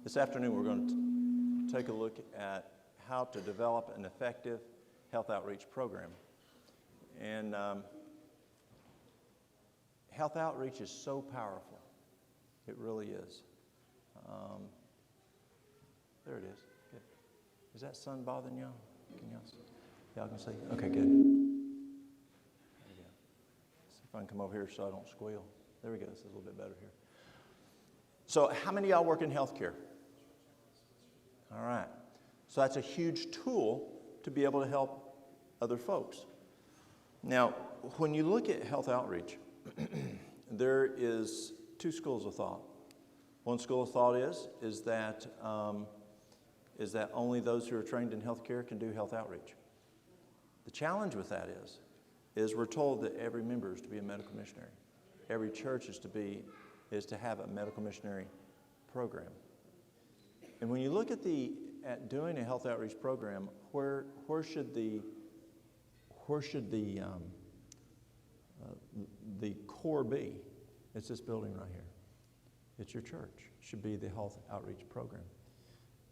This afternoon we're going to take a look at how to develop an effective health outreach program. And health outreach is so powerful. It really is. There it is. Good. Is that sun bothering y'all? Can y'all see? Y'all can see? Okay, good. There we go. See if I can come over here so I don't squeal. There we go. This is a little bit better here. So how many of y'all work in healthcare? All right. So that's a huge tool to be able to help other folks. Now, when you look at health outreach, there is two schools of thought. One school of thought is that only those who are trained in healthcare can do health outreach. The challenge with that is we're told that every member is to be a medical missionary. Every church is to have a medical missionary program. And when you look at doing a health outreach program, where should the core be? It's this building right here. It's your church. It should be the health outreach program.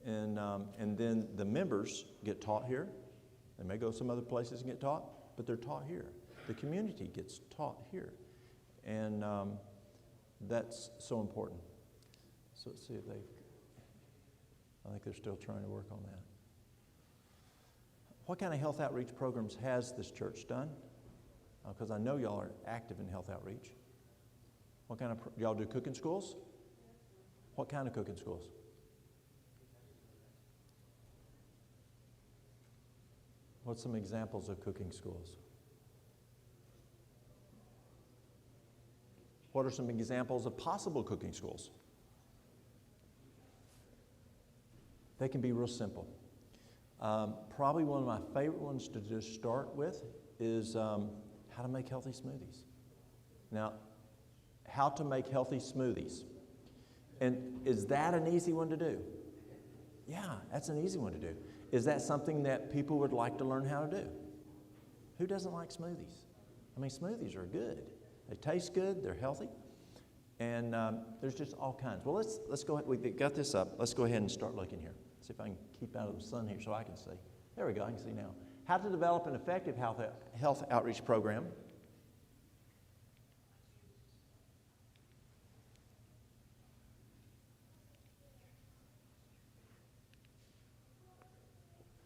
And then the members get taught here. They may go some other places and get taught, but they're taught here. The community gets taught here. And that's so important. So let's see if I think they're still trying to work on that. What kind of health outreach programs has this church done? Because I know y'all are active in health outreach. What kind of, y'all do cooking schools? What kind of cooking schools? What's some examples of cooking schools? What are some examples of possible cooking schools? They can be real simple. Probably one of my favorite ones to just start with is how to make healthy smoothies. Now, how to make healthy smoothies. And is that an easy one to do? Yeah, that's an easy one to do. Is that something that people would like to learn how to do? Who doesn't like smoothies? I mean, smoothies are good. They taste good, they're healthy, and there's just all kinds. Well, let's go ahead. We got this up. Let's go ahead and start looking here. See if I can keep out of the sun here so I can see. There we go, I can see now. How to develop an effective health outreach program.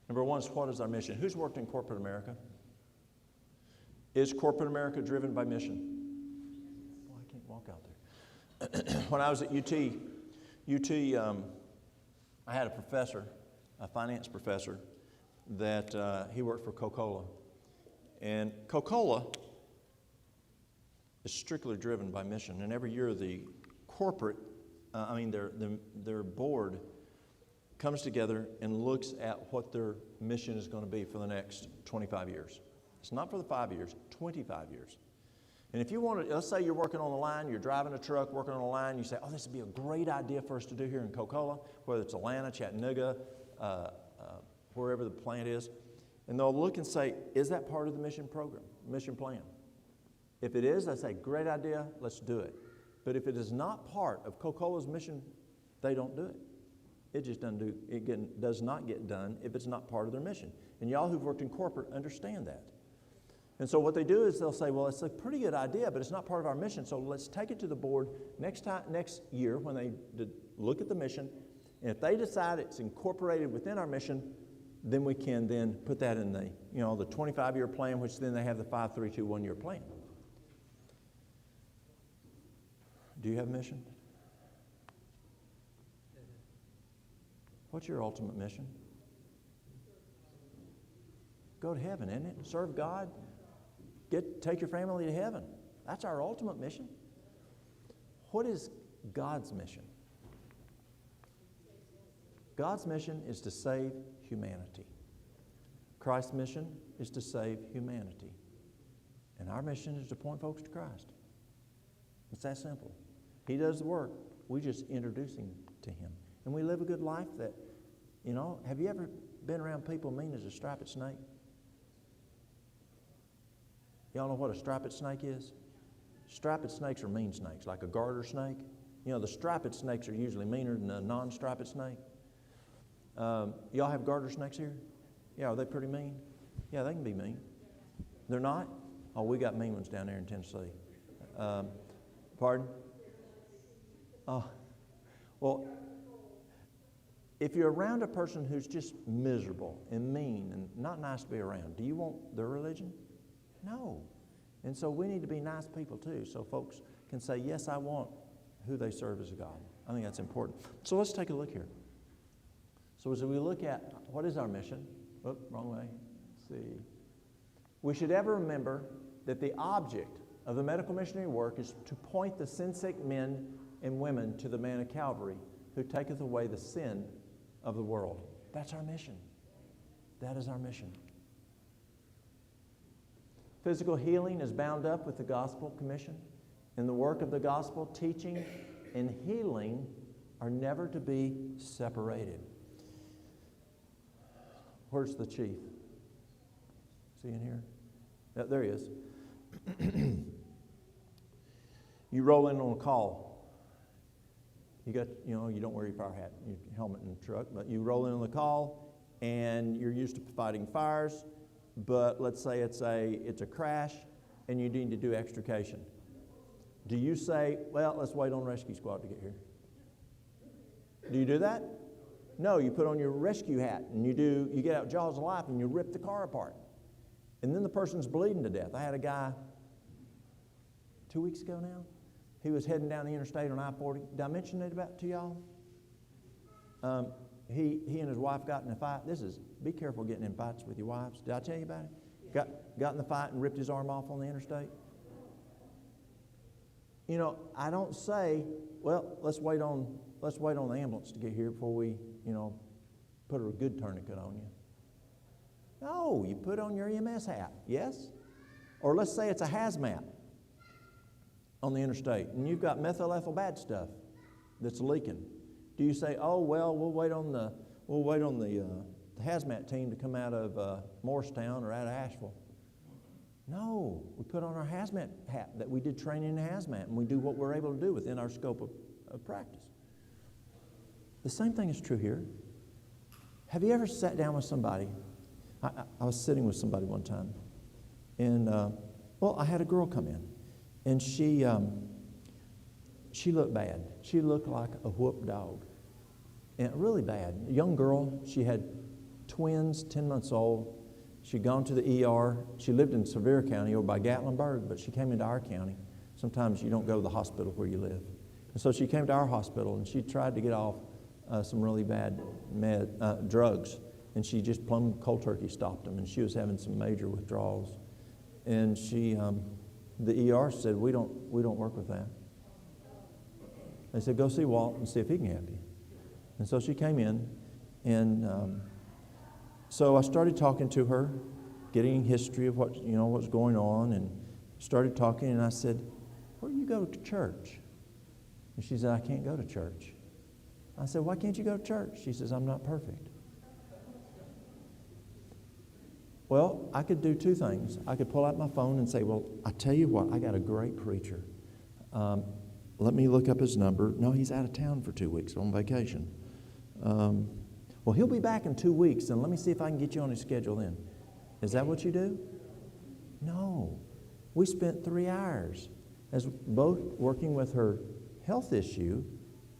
Number one is, what is our mission? Who's worked in corporate America? Is corporate America driven by mission? Well, I can't walk out there. When I was at UT, I had a professor, a finance professor, that he worked for Coca-Cola. And Coca-Cola is strictly driven by mission. And every year the corporate, their board comes together and looks at what their mission is going to be for the next 25 years. It's not for the 5 years, 25 years. And if you want to, let's say you're working on the line, you're driving a truck, working on a line, you say, oh, this would be a great idea for us to do here in Coca-Cola, whether it's Atlanta, Chattanooga, wherever the plant is. And they'll look and say, is that part of the mission program, mission plan? If it is, they say, great idea, let's do it. But if it is not part of Coca-Cola's mission, they don't do it. It just does not get done if it's not part of their mission. And y'all who've worked in corporate understand that. And so what they do is they'll say, well, it's a pretty good idea, but it's not part of our mission, so let's take it to the board next year when they look at the mission. And if they decide it's incorporated within our mission, then we can then put that in the 25-year plan, which then they have the 5, 3, 2, 1 year plan. Do you have a mission? What's your ultimate mission? Go to heaven, isn't it? Serve God. Take your family to heaven. That's our ultimate mission. What is God's mission? God's mission is to save humanity. Christ's mission is to save humanity. And our mission is to point folks to Christ. It's that simple. He does the work. We just introduce him to him. And we live a good life that, have you ever been around people mean as a striped snake? Y'all know what a striped snake is? Striped snakes are mean snakes, like a garter snake. You know, the striped snakes are usually meaner than a non-striped snake. Y'all have garter snakes here? Yeah, are they pretty mean? Yeah, they can be mean. They're not? Oh, we got mean ones down there in Tennessee. Pardon? Oh, well, if you're around a person who's just miserable and mean and not nice to be around, do you want their religion? No. And so we need to be nice people too, so folks can say, yes, I want who they serve as a God. I think that's important. So let's take a look here. So as we look at what is our mission, wrong way, let's see. We should ever remember that the object of the medical missionary work is to point the sin-sick men and women to the man of Calvary who taketh away the sin of the world. That's our mission. That is our mission. Physical healing is bound up with the gospel commission. In the work of the gospel, teaching and healing are never to be separated. Where's the chief? Is he in here? Yeah, there he is. You roll in on a call. You don't wear your fire hat, your helmet in the truck, but you roll in on the call, and you're used to fighting fires. But let's say it's a crash, and you need to do extrication. Do you say, well, let's wait on rescue squad to get here? Do you do that? No, you put on your rescue hat, and you get out jaws of life, and you rip the car apart. And then the person's bleeding to death. I had a guy 2 weeks ago now. He was heading down the interstate on I-40. Did I mention it to y'all? He and his wife got in a fight. Be careful getting in fights with your wives. Did I tell you about it? Got in the fight and ripped his arm off on the interstate. You know, I don't say, well, let's wait on the ambulance to get here before we, put a good tourniquet on you. No, you put on your EMS hat, yes? Or let's say it's a hazmat on the interstate, and you've got methyl ethyl bad stuff that's leaking. Do you say, oh, well, we'll wait on the hazmat team to come out of Morristown or out of Asheville? No, we put on our hazmat hat that we did training in hazmat, and we do what we're able to do within our scope of practice. The same thing is true here. Have you ever sat down with somebody? I was sitting with somebody one time, and I had a girl come in, and she looked bad. She looked like a whooped dog, and really bad. A young girl. She had twins, 10 months old. She'd gone to the ER. She lived in Sevier County over by Gatlinburg, but she came into our county. Sometimes you don't go to the hospital where you live. And so she came to our hospital, and she tried to get off some really bad drugs. And she just plumb cold turkey stopped them, and she was having some major withdrawals. And the ER said, we don't work with that. They said, go see Walt and see if he can help you. And so she came in, and so I started talking to her, getting history of what's going on, and started talking, and I said, where do you go to church? And she said, I can't go to church. I said, why can't you go to church? She says, I'm not perfect. Well, I could do two things. I could pull out my phone and say, well, I tell you what, I got a great preacher. Let me look up his number. No, he's out of town for 2 weeks on vacation. Well, he'll be back in 2 weeks, and let me see if I can get you on his schedule then. Is that what you do? No. We spent 3 hours as both working with her health issue,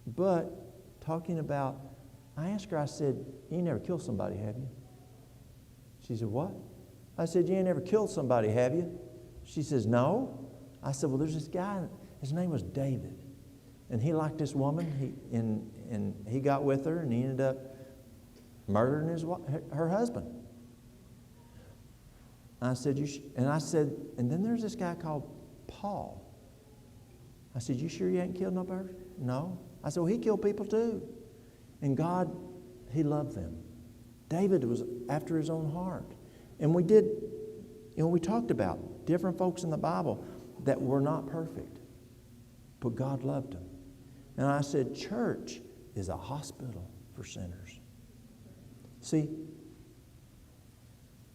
but talking about, I asked her, I said, you ain't never killed somebody, have you? She said, what? I said, you ain't never killed somebody, have you? She says, no. I said, well, there's this guy, his name was David, and he liked this woman, and he got with her, and he ended up murdering her husband. I said, and then there's this guy called Paul. I said, you sure you ain't killed nobody? No. I said, well, he killed people too. And God, he loved them. David was after his own heart. And we did, we talked about different folks in the Bible that were not perfect, but God loved them. And I said, church is a hospital for sinners. See,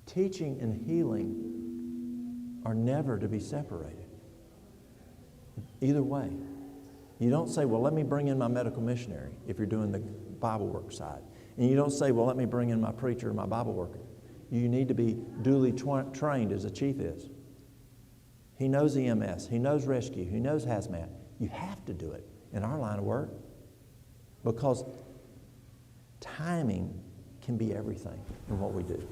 teaching and healing are never to be separated. Either way. You don't say, well, let me bring in my medical missionary if you're doing the Bible work side. And you don't say, well, let me bring in my preacher or my Bible worker. You need to be duly trained as a chief is. He knows EMS. He knows rescue. He knows hazmat. You have to do it in our line of work because timing can be everything in what we do.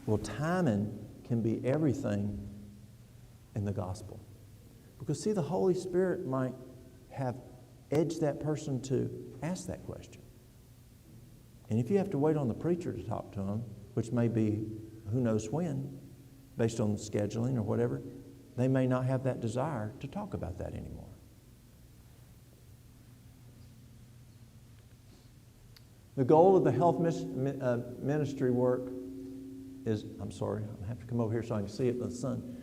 Well, timing can be everything in the gospel. Because, see, the Holy Spirit might have edged that person to ask that question. And if you have to wait on the preacher to talk to them, which may be who knows when, based on scheduling or whatever, they may not have that desire to talk about that anymore. The goal of the health ministry work is, I'm sorry, I have to come over here so I can see it in the sun.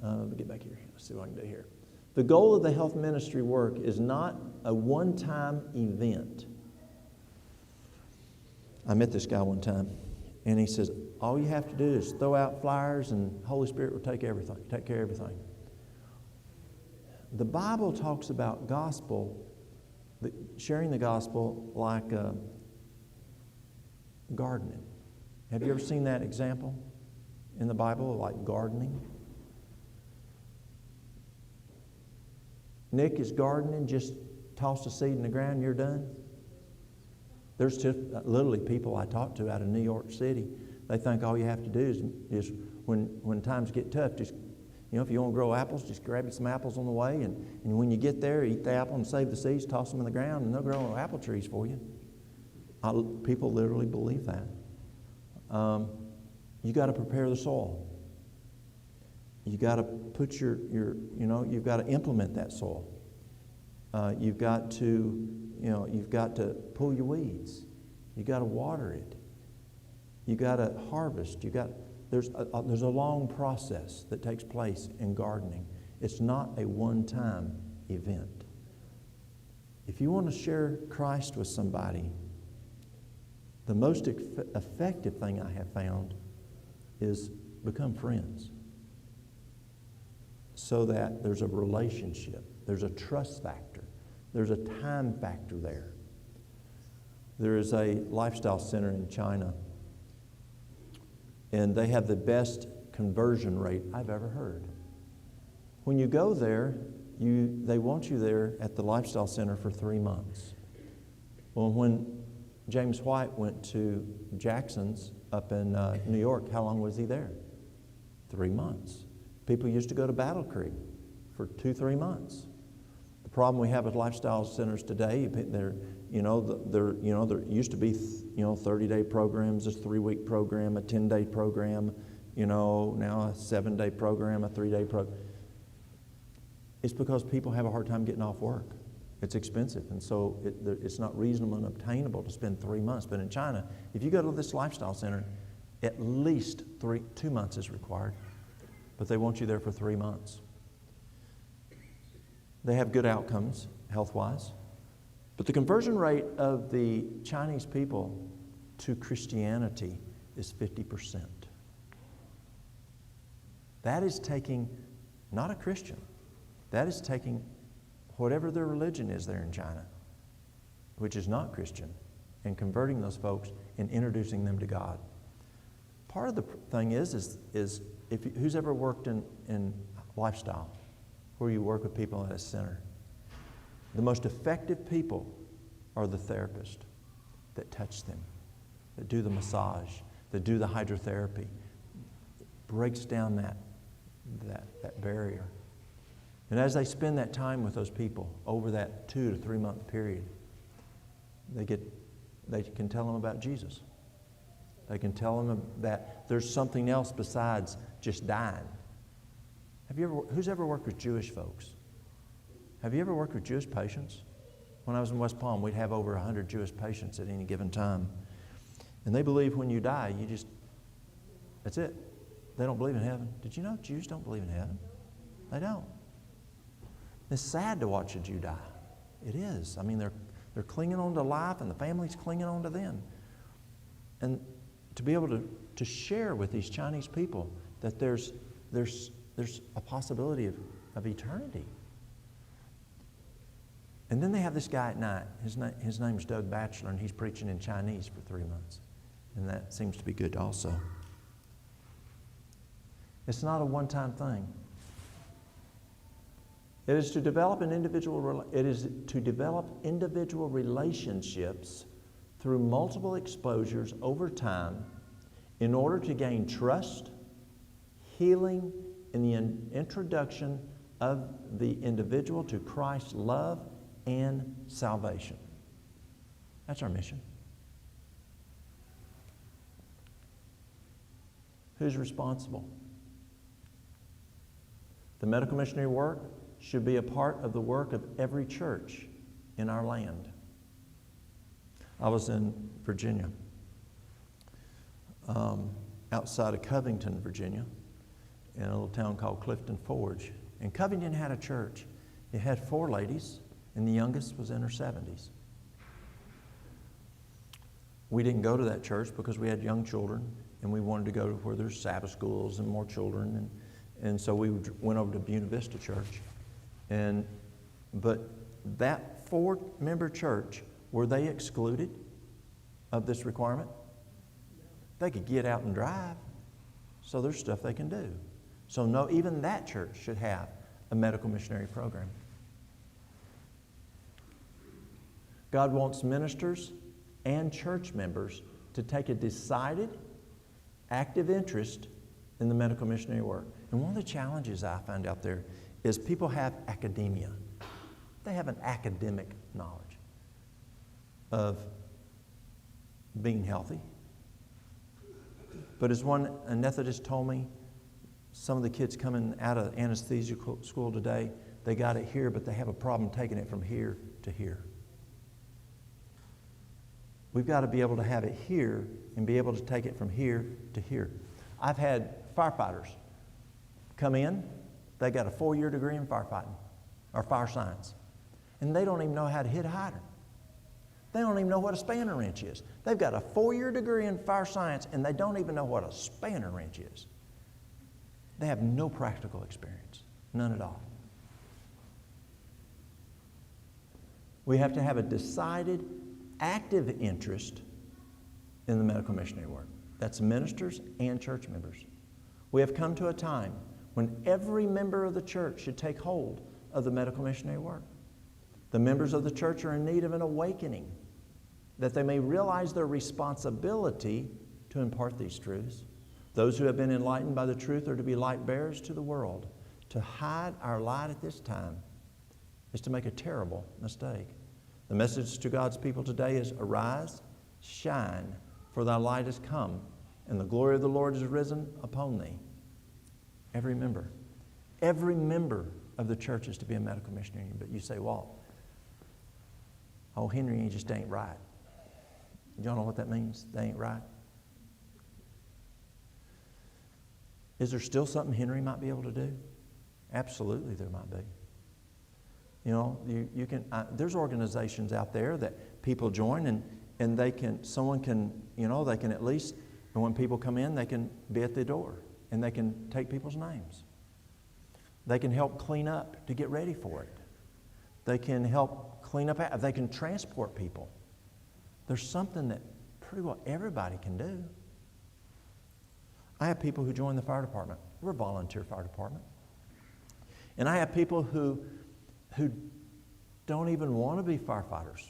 Let me get back here. Let's see what I can do here. The goal of the health ministry work is not a one-time event. I met this guy one time, and he says, all you have to do is throw out flyers and Holy Spirit will take care of everything. The Bible talks about gospel, sharing the gospel like gardening. Have you ever seen that example in the Bible, like gardening? Nick is gardening, just toss a seed in the ground, you're done. There's just literally people I talk to out of New York City. They think all you have to do is when times get tough, just, if you want to grow apples, just grab you some apples on the way, and when you get there, eat the apple and save the seeds, toss them in the ground, and they'll grow apple trees for you. People literally believe that. You got to prepare the soil. You got to put you've got to implement that soil. You've got to pull your weeds. You got to water it. You got to harvest. There's a long process that takes place in gardening. It's not a one-time event. If you want to share Christ with somebody, the most effective thing I have found is become friends, so that there's a relationship, there's a trust factor, there's a time factor there. There is a lifestyle center in China, and they have the best conversion rate I've ever heard. When you go there, they want you there at the lifestyle center for 3 months. Well, when James White went to Jackson's up in New York, how long was he there? 3 months. People used to go to Battle Creek for 2-3 months. The problem we have with lifestyle centers today, there used to be 30-day programs, a 3-week program, a 10-day program, now a 7-day program, a 3-day program. It's because people have a hard time getting off work. It's expensive, and so it's not reasonable and obtainable to spend 3 months. But in China, if you go to this lifestyle center, at least 2 months is required. But they want you there for 3 months. They have good outcomes, health-wise. But the conversion rate of the Chinese people to Christianity is 50%. That is taking, not a Christian, that is taking whatever their religion is there in China, which is not Christian, and converting those folks and introducing them to God. Part of the thing is who's ever worked in lifestyle, where you work with people at a center, the most effective people are the therapists that touch them, that do the massage, that do the hydrotherapy. It breaks down that barrier. And as they spend that time with those people over that 2 to 3 month period, they can tell them about Jesus. They can tell them that there's something else besides just dying. Who's ever worked with Jewish folks? Have you ever worked with Jewish patients? When I was in West Palm, we'd have over 100 Jewish patients at any given time. And they believe when you die, that's it. They don't believe in heaven. Did you know Jews don't believe in heaven? They don't. It's sad to watch a Jew die. It is. I mean, they're clinging on to life, and the family's clinging on to them. And to be able to share with these Chinese people that there's a possibility of eternity. And then they have this guy at night. His name's Doug Batchelor, and he's preaching in Chinese for 3 months. And that seems to be good also. It's not a one-time thing. It is to develop individual relationships through multiple exposures over time in order to gain trust, healing, and the introduction of the individual to Christ's love and salvation. That's our mission. Who's responsible? The medical missionary work should be a part of the work of every church in our land. I was in Virginia, outside of Covington, Virginia, in a little town called Clifton Forge. And Covington had a church. It had 4 ladies, and the youngest was in her 70s. We didn't go to that church because we had young children, and we wanted to go to where there's Sabbath schools and more children. And so we went over to Buena Vista Church. But that 4-member church, were they excluded of this requirement? They could get out and drive, so there's stuff they can do. So no, even that church should have a medical missionary program. God wants ministers and church members to take a decided, active interest in the medical missionary work. And one of the challenges I find out there is people have academia. They have an academic knowledge of being healthy. But as one anesthetist told me, some of the kids coming out of anesthesia school today, they got it here, but they have a problem taking it from here to here. We've got to be able to have it here and be able to take it from here to here. I've had firefighters come in. They got a 4-year degree in firefighting or fire science, and they don't even know how to hit a hydrant. They don't even know what a spanner wrench is. They've got a 4-year degree in fire science, and they don't even know what a spanner wrench is. They have no practical experience, none at all. We have to have a decided, active interest in the medical missionary work. That's ministers and church members. We have come to a time when every member of the church should take hold of the medical missionary work. The members of the church are in need of an awakening, that they may realize their responsibility to impart these truths. Those who have been enlightened by the truth are to be light bearers to the world. To hide our light at this time is to make a terrible mistake. The message to God's people today is, arise, shine, for thy light is come, and the glory of the Lord is risen upon thee. Every member of the church is to be a medical missionary. But you say, Walt, Henry just ain't right. Y'all know what that means? They ain't right. Is there still something Henry might be able to do? Absolutely there might be. You know, you can. There's organizations out there that people join, and they can. Someone can. You know, they can at least. And when people come in, they can be at the door, and they can take people's names. They can help clean up to get ready for it. They can help clean up. They can transport people. There's something that pretty well everybody can do. I have people who join the fire department. We're a volunteer fire department. And I have people who don't even want to be firefighters.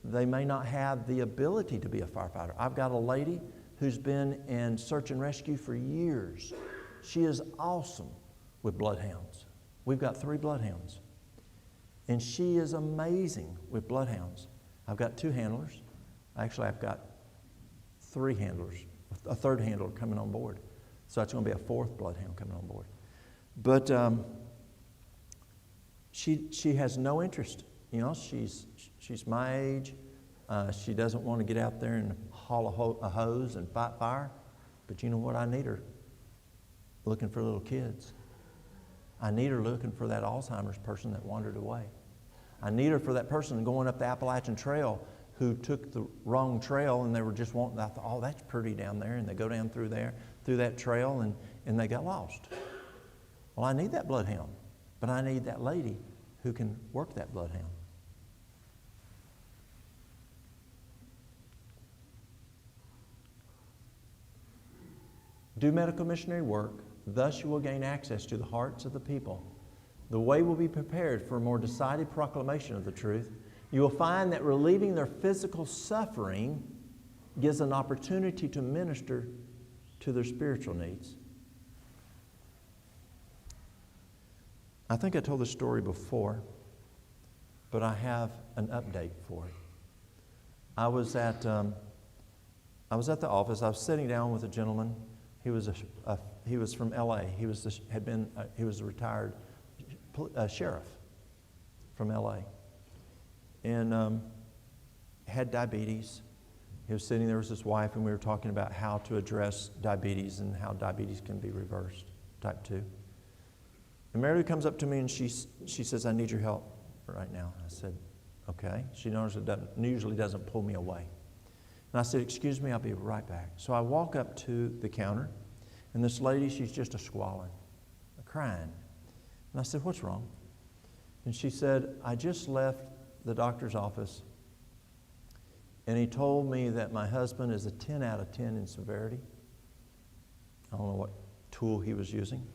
They may not have the ability to be a firefighter. I've got a lady who's been in search and rescue for years. She is awesome with bloodhounds. We've got 3 bloodhounds. And she is amazing with bloodhounds. I've got 2 handlers. Actually, I've got 3 handlers. A 3rd handler coming on board. So that's going to be a 4th bloodhound coming on board. But she has no interest. You know, she's my age. She doesn't want to get out there and haul a hose and fight fire. But you know what? I need her looking for little kids. I need her looking for that Alzheimer's person that wandered away. I need her for that person going up the Appalachian Trail who took the wrong trail, and they were just wanting, I thought, oh, that's pretty down there, and they go down through there, through that trail, and they got lost. Well, I need that bloodhound, but I need that lady who can work that bloodhound. Do medical missionary work, thus you will gain access to the hearts of the people. The way will be prepared for a more decided proclamation of the truth. You will find that relieving their physical suffering gives an opportunity to minister to their spiritual needs. I think I told this story before, but I have an update for it. I was at the office. I was sitting down with a gentleman. He was from L.A. He was a retired sheriff from L.A. and had diabetes. He was sitting there with his wife, and we were talking about how to address diabetes and how diabetes can be reversed, type 2. And Mary Lou comes up to me and she says, "I need your help right now." I said, "Okay." She usually doesn't pull me away. And I said, "Excuse me, I'll be right back." So I walk up to the counter, and this lady, she's just squalling, crying. And I said, "What's wrong?" And she said, "I just left the doctor's office, and he told me that my husband is a 10 out of 10 in severity." I don't know what tool he was using.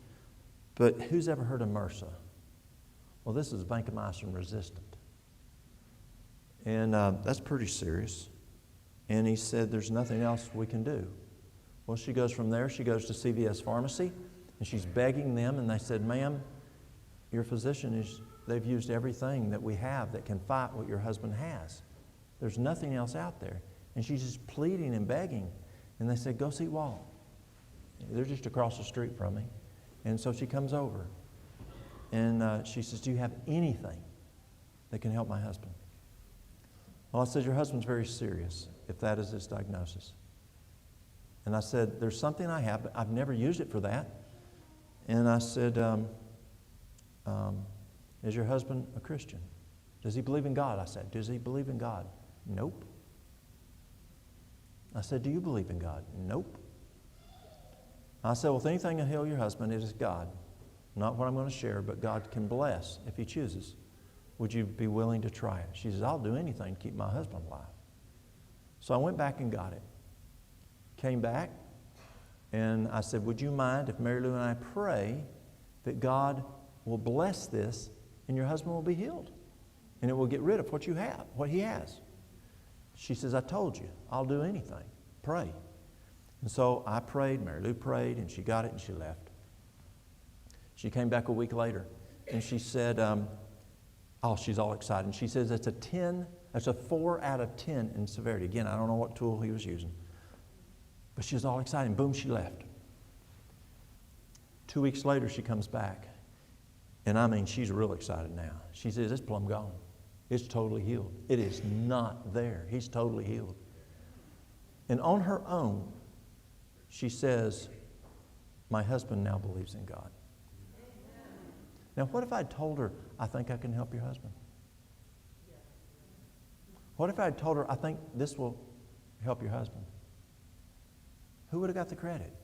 But who's ever heard of MRSA? Well, this is vancomycin resistant. And that's pretty serious. And he said, "There's nothing else we can do." Well, she goes from there. She goes to CVS Pharmacy, and she's begging them. And they said, "Ma'am, your physician they've used everything that we have that can fight what your husband has. There's nothing else out there." And she's just pleading and begging. And they said, "Go see Walt. They're just across the street from me." And so she comes over. And she says, "Do you have anything that can help my husband?" Well, I said, "Your husband's very serious, if that is his diagnosis." And I said, "There's something I have, but I've never used it for that." And I said, "Is your husband a Christian? Does he believe in God?" I said, "Does he believe in God?" "Nope." I said, "Do you believe in God?" "Nope." I said, "Well, if anything can heal your husband, it is God. Not what I'm going to share, but God can bless if he chooses. Would you be willing to try it?" She says, "I'll do anything to keep my husband alive." So I went back and got it. Came back, and I said, "Would you mind if Mary Lou and I pray that God will bless this and your husband will be healed? And it will get rid of what you have, what he has." She says, "I told you, I'll do anything. Pray." And so I prayed, Mary Lou prayed, and she got it and she left. She came back a week later, and she said, she's all excited. And she says, it's a 4 out of 10 in severity. Again, I don't know what tool he was using. But she was all excited, and boom, she left. 2 weeks later, she comes back. And I mean, she's real excited now. She says, "It's plumb gone. It's totally healed. It is not there. He's totally healed." And on her own, she says, "My husband now believes in God." Now, what if I had told her, "I think I can help your husband"? What if I had told her, "I think this will help your husband"? Who would have got the credit?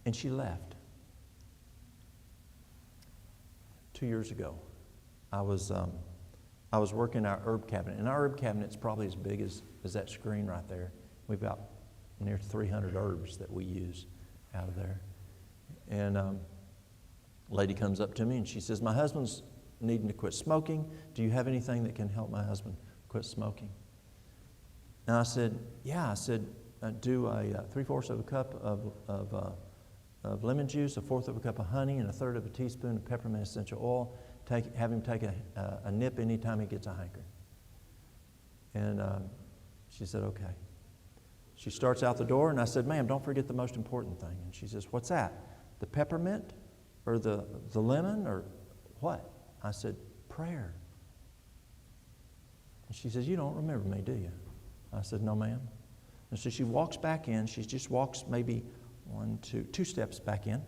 And she left. 2 years ago, I was working our herb cabinet. And our herb cabinet's probably as big as that screen right there. We've got near 300 herbs that we use out of there. And a lady comes up to me and she says, "My husband's needing to quit smoking. Do you have anything that can help my husband quit smoking?" And I said, "Yeah." I said, "Do a 3/4 of a cup of lemon juice, 1/4 of a cup of honey, and 1/3 of a teaspoon of peppermint essential oil. Have him take a nip anytime he gets a hankering." And she said, "Okay." She starts out the door, and I said, "Ma'am, don't forget the most important thing." And she says, "What's that? The peppermint or the lemon or what?" I said, "Prayer." And she says, "You don't remember me, do you?" I said, "No, ma'am." And so she walks back in. She just walks maybe 2 steps back in.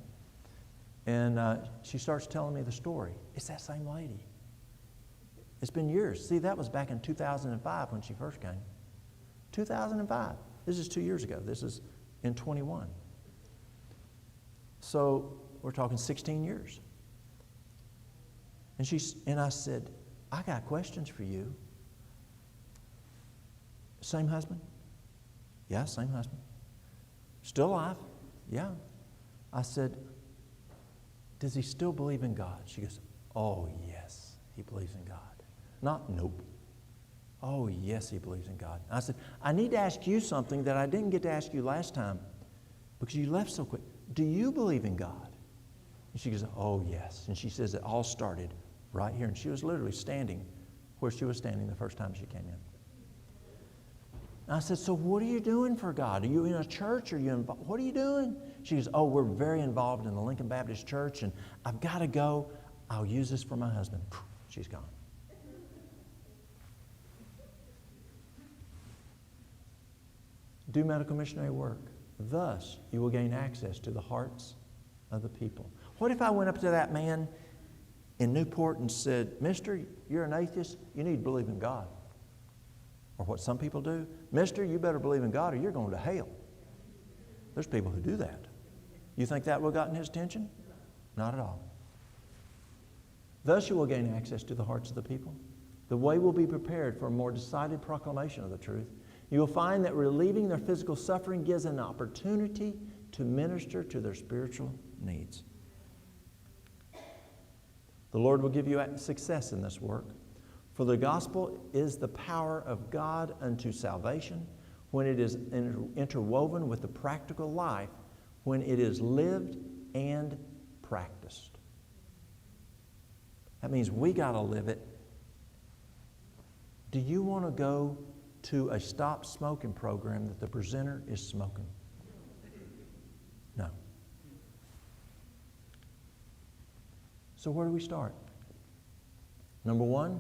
And she starts telling me the story. It's that same lady. It's been years. See, that was back in 2005 when she first came. 2005. This is 2 years ago. This is in 21. So we're talking 16 years. And I said, I got questions for you. Same husband? Yeah, same husband. Still alive? Yeah. I said, does he still believe in God? She goes, oh, yes, he believes in God. Not nope. Oh, yes, he believes in God. I said, I need to ask you something that I didn't get to ask you last time because you left so quick. Do you believe in God? And she goes, oh, yes. And she says it all started right here. And she was literally standing where she was standing the first time she came in. And I said, so what are you doing for God? Are you in a church? What are you doing? She goes, oh, we're very involved in the Lincoln Baptist Church, and I've got to go. I'll use this for my husband. She's gone. Do medical missionary work. Thus, you will gain access to the hearts of the people. What if I went up to that man in Newport and said, mister, you're an atheist. You need to believe in God. Or what some people do, mister, you better believe in God or you're going to hell. There's people who do that. You think that would have gotten his attention? Not at all. Thus you will gain access to the hearts of the people. The way will be prepared for a more decided proclamation of the truth. You will find that relieving their physical suffering gives an opportunity to minister to their spiritual needs. The Lord will give you success in this work. For the gospel is the power of God unto salvation when it is interwoven with the practical life, when it is lived and practiced. That means we got to live it. Do you want to go to a stop smoking program that the presenter is smoking? No. So where do we start? Number one,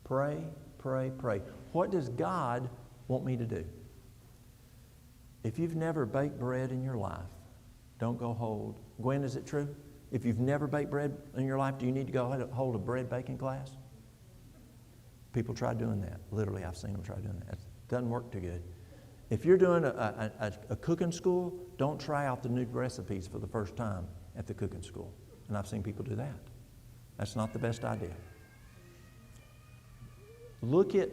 pray, pray, pray. What does God want me to do? If you've never baked bread in your life, don't go hold. Gwen, is it true? If you've never baked bread in your life, do you need to go hold a bread baking class? People try doing that. Literally, I've seen them try doing that. It doesn't work too good. If you're doing a cooking school, don't try out the new recipes for the first time at the cooking school. And I've seen people do that. That's not the best idea. Look at,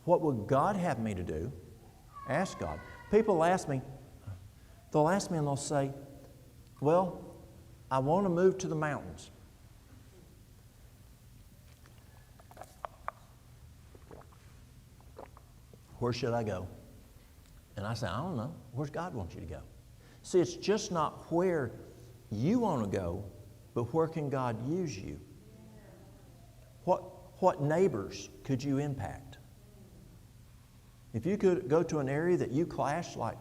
what would God have me to do? Ask God. People ask me, they'll ask me and they'll say, well, I want to move to the mountains. Where should I go? And I say, I don't know. Where's God want you to go? See, it's just not where you want to go, but where can God use you? What neighbors could you impact? If you could go to an area that you clash like,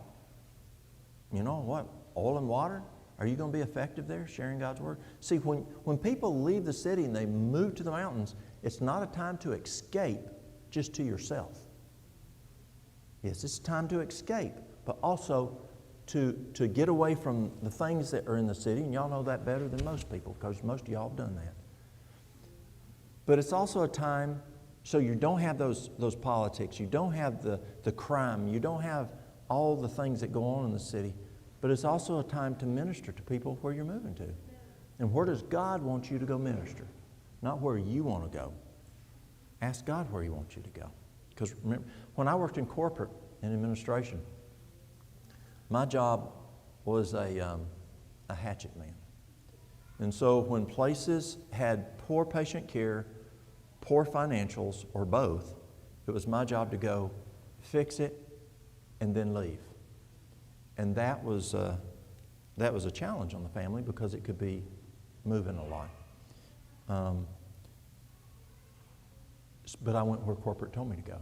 oil and water, are you going to be effective there, sharing God's Word? See, when people leave the city and they move to the mountains, it's not a time to escape just to yourself. Yes, it's time to escape, but also to get away from the things that are in the city, and y'all know that better than most people because most of y'all have done that. But it's also a time, so you don't have those politics, you don't have the crime, you don't have all the things that go on in the city, but it's also a time to minister to people where you're moving to. And where does God want you to go minister? Not where you want to go. Ask God where He wants you to go. Because remember, when I worked in corporate and administration, my job was a hatchet man. And so when places had poor patient care, poor financials, or both, it was my job to go fix it and then leave. And that was a challenge on the family because it could be moving a lot. But I went where corporate told me to go.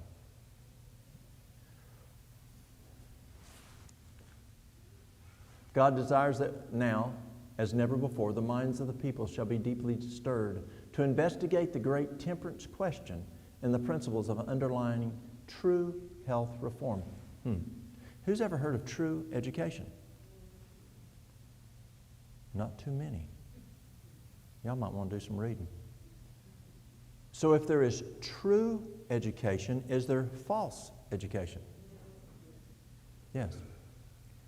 God desires that now, as never before, the minds of the people shall be deeply stirred to investigate the great temperance question and the principles of underlying true health reform. Who's ever heard of true education? Not too many. Y'all might want to do some reading. So if there is true education, is there false education? Yes.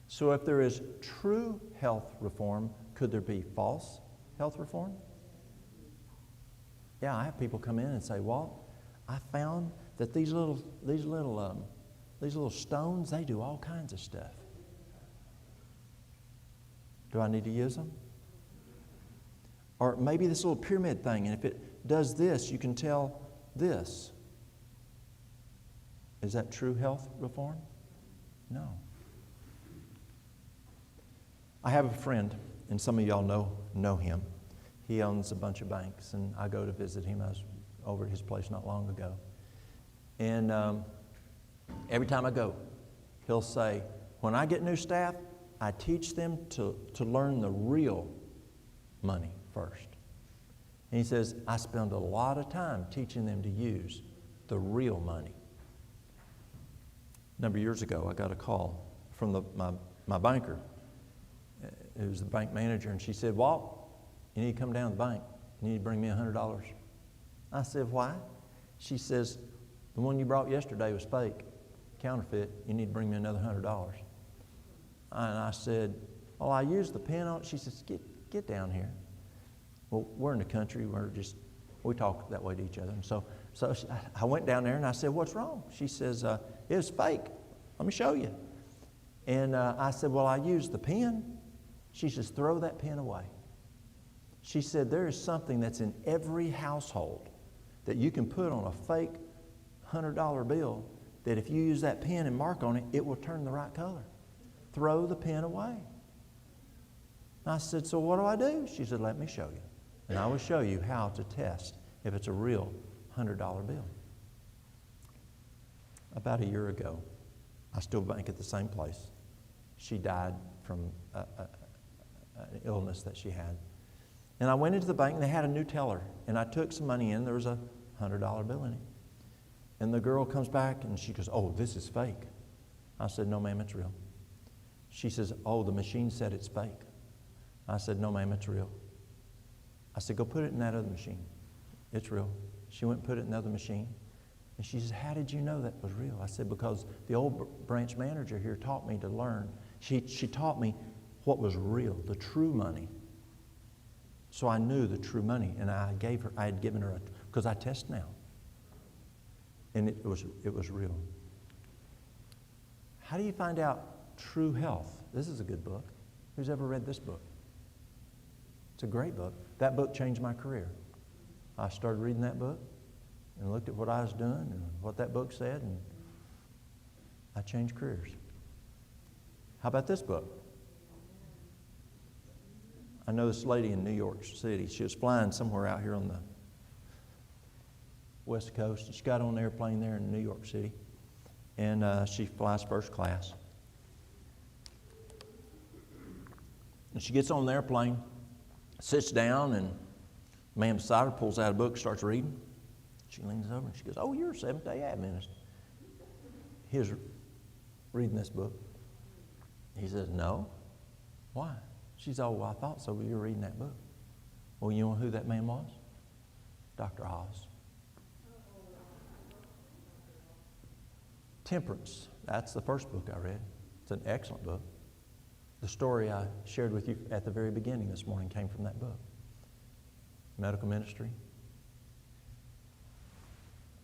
So if there is true health reform, could there be false health reform? Yeah, I have people come in and say, Walt, I found that these little stones, they do all kinds of stuff. Do I need to use them? Or maybe this little pyramid thing, and if it does this, you can tell this. Is that true health reform? No. I have a friend, and some of y'all know him. He owns a bunch of banks, and I go to visit him. I was over at his place not long ago. And every time I go, he'll say, when I get new staff, I teach them to learn the real money first. And he says, I spend a lot of time teaching them to use the real money. A number of years ago, I got a call from my banker, who's the bank manager, and she said, Walt, you need to come down to the bank. You need to bring me $100. I said, why? She says, the one you brought yesterday was fake, counterfeit. You need to bring me another $100. And I said, well, I used the pen on it. She says, get down here. Well, we're in the country. We talk that way to each other. And so I went down there and I said, what's wrong? She says, it was fake. Let me show you. And I said, well, I used the pen. She says, throw that pen away. She said, there is something that's in every household that you can put on a fake $100 bill that if you use that pen and mark on it, it will turn the right color. Throw the pen away. And I said, so what do I do? She said, let me show you. And I will show you how to test if it's a real $100 bill. About a year ago, I still bank at the same place. She died from an illness that she had. And I went into the bank and they had a new teller. And I took some money in. There was a $100 bill in it. And the girl comes back and she goes, oh, this is fake. I said, no, ma'am, it's real. She says, oh, the machine said it's fake. I said, no, ma'am, it's real. I said, go put it in that other machine. It's real. She went and put it in the other machine. And she says, how did you know that was real? I said, because the old branch manager here taught me to learn. She taught me what was real, the true money. So I knew the true money, and I had given her because I test now. And it was real. How do you find out true health? This is a good book. Who's ever read this book? It's a great book. That book changed my career. I started reading that book and looked at what I was doing and what that book said, and I changed careers. How about this book? I know this lady in New York City. She was flying somewhere out here on the West Coast. And she got on an airplane there in New York City, and she flies first class. And she gets on the airplane, sits down, and the man beside her pulls out a book, starts reading. She leans over and she goes, oh, you're a Seventh-day Adventist. He was reading this book. He says, no. Why? She says, oh, well, I thought so, but you were reading that book. Well, you know who that man was? Dr. Oz. Temperance. That's the first book I read. It's an excellent book. The story I shared with you at the very beginning this morning came from that book. Medical Ministry.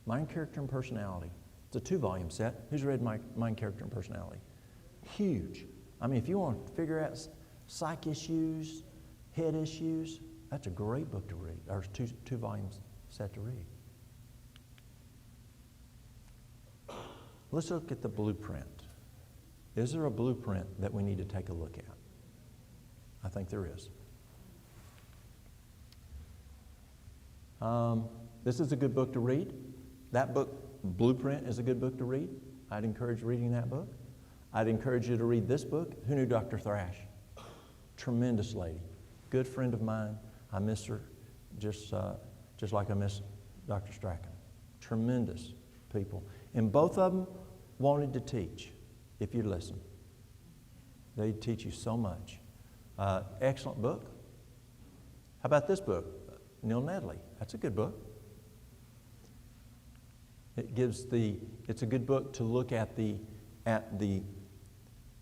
Mind, Character, and Personality. It's a 2-volume set. Who's read Mind, Character, and Personality? Huge. I mean, if you want to figure out psych issues, head issues, that's a great book to read. Or two volumes set to read. Let's look at the blueprint. Is there a blueprint that we need to take a look at? I think there is. This is a good book to read. That book, Blueprint, is a good book to read. I'd encourage reading that book. I'd encourage you to read this book. Who knew Dr. Thrash? Tremendous lady. Good friend of mine. I miss her just like I miss Dr. Strachan. Tremendous people. And both of them wanted to teach, if you'd listen. They'd teach you so much. Excellent book. How about this book? Neil Nedley. That's a good book. It's a good book to look at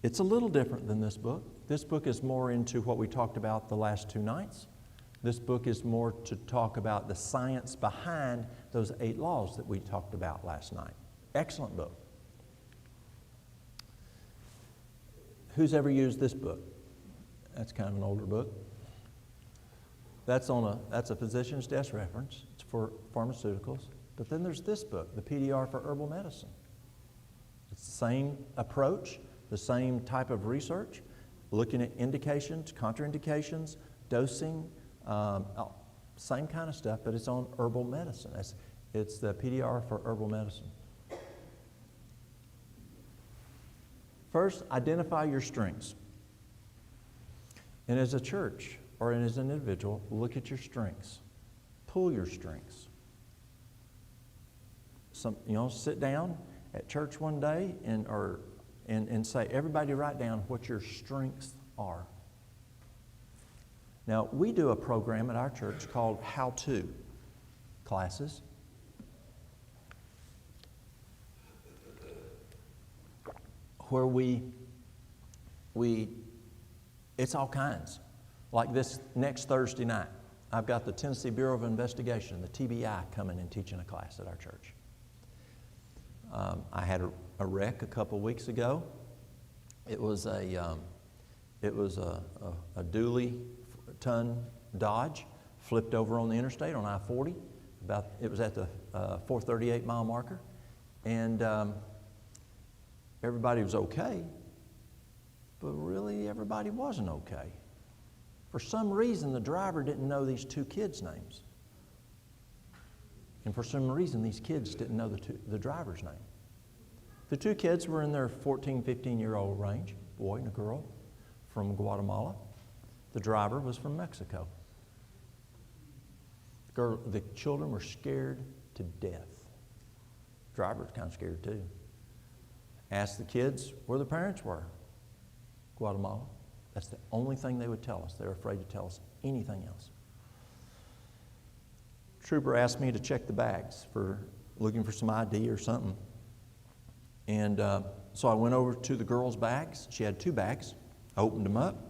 it's a little different than this book. This book is more into what we talked about the last 2 nights. This book is more to talk about the science behind those 8 laws that we talked about last night. Excellent book. Who's ever used this book? That's kind of an older book. That's a physician's desk reference. It's for pharmaceuticals. But then there's this book, the PDR for herbal medicine. It's the same approach, the same type of research, looking at indications, contraindications, dosing, same kind of stuff, but it's on herbal medicine. It's the PDR for herbal medicine. First, identify your strengths. And as a church or as an individual, look at your strengths. Pull your strengths. Sit down at church one day and say, everybody write down what your strengths are. Now, we do a program at our church called How To classes. Where it's all kinds. Like this next Thursday night, I've got the Tennessee Bureau of Investigation, the TBI, coming and teaching a class at our church. I had a wreck a couple weeks ago. It was a dually-ton Dodge flipped over on the interstate on I-40. It was at the 438 mile marker, and everybody was okay, but really everybody wasn't okay. For some reason, the driver didn't know these 2 kids' names. And for some reason, these kids didn't know the driver's name. The 2 kids were in their 14, 15-year-old range, boy and a girl, from Guatemala. The driver was from Mexico. The children were scared to death. The driver was kind of scared too. Asked the kids where the parents were. Guatemala. That's the only thing they would tell us. They were afraid to tell us anything else. Trooper asked me to check the bags for looking for some ID or something. And so I went over to the girl's bags. She had 2 bags. I opened them up.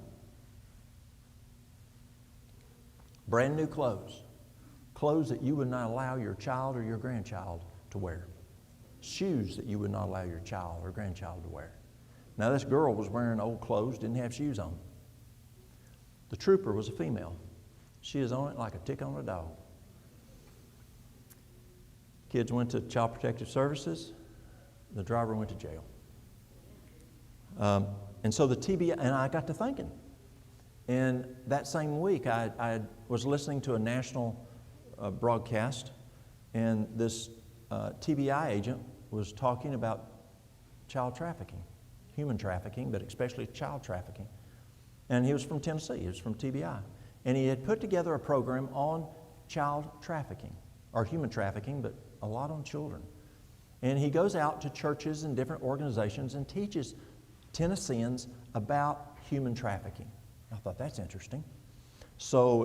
Brand new clothes. Clothes that you would not allow your child or your grandchild to wear. Shoes that you would not allow your child or grandchild to wear. Now this girl was wearing old clothes, didn't have shoes on. The trooper was a female. She is on it like a tick on a dog. Kids went to Child Protective Services. The driver went to jail. And so the TBI, and I got to thinking. And that same week, I was listening to a national broadcast, and this TBI agent was talking about child trafficking, human trafficking, but especially child trafficking. And he was from Tennessee. He was from TBI. And he had put together a program on child trafficking, or human trafficking, but a lot on children. And he goes out to churches and different organizations and teaches Tennesseans about human trafficking. I thought, that's interesting. So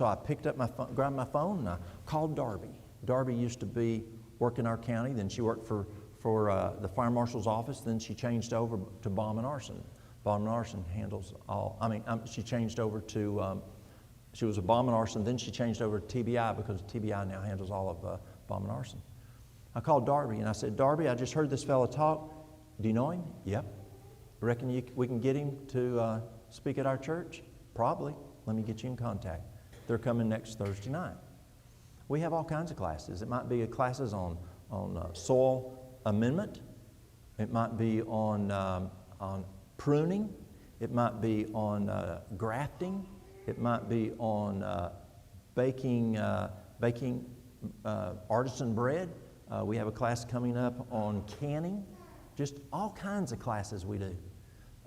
I picked up my phone, grabbed my phone, and I called Darby. Darby used to be working our county. Then she worked for the fire marshal's office. Then she changed over to bomb and arson. Bomb and arson handles all. She changed over to. She was a bomb and arson. Then she changed over to TBI because TBI now handles all of bomb and arson. I called Darby and I said, Darby, I just heard this fella talk. Do you know him? Yep. Reckon we can get him to speak at our church? Probably. Let me get you in contact. They're coming next Thursday night. We have all kinds of classes. It might be classes on soil amendment. It might be on pruning. It might be on grafting. It might be on baking artisan bread. We have a class coming up on canning. Just all kinds of classes we do.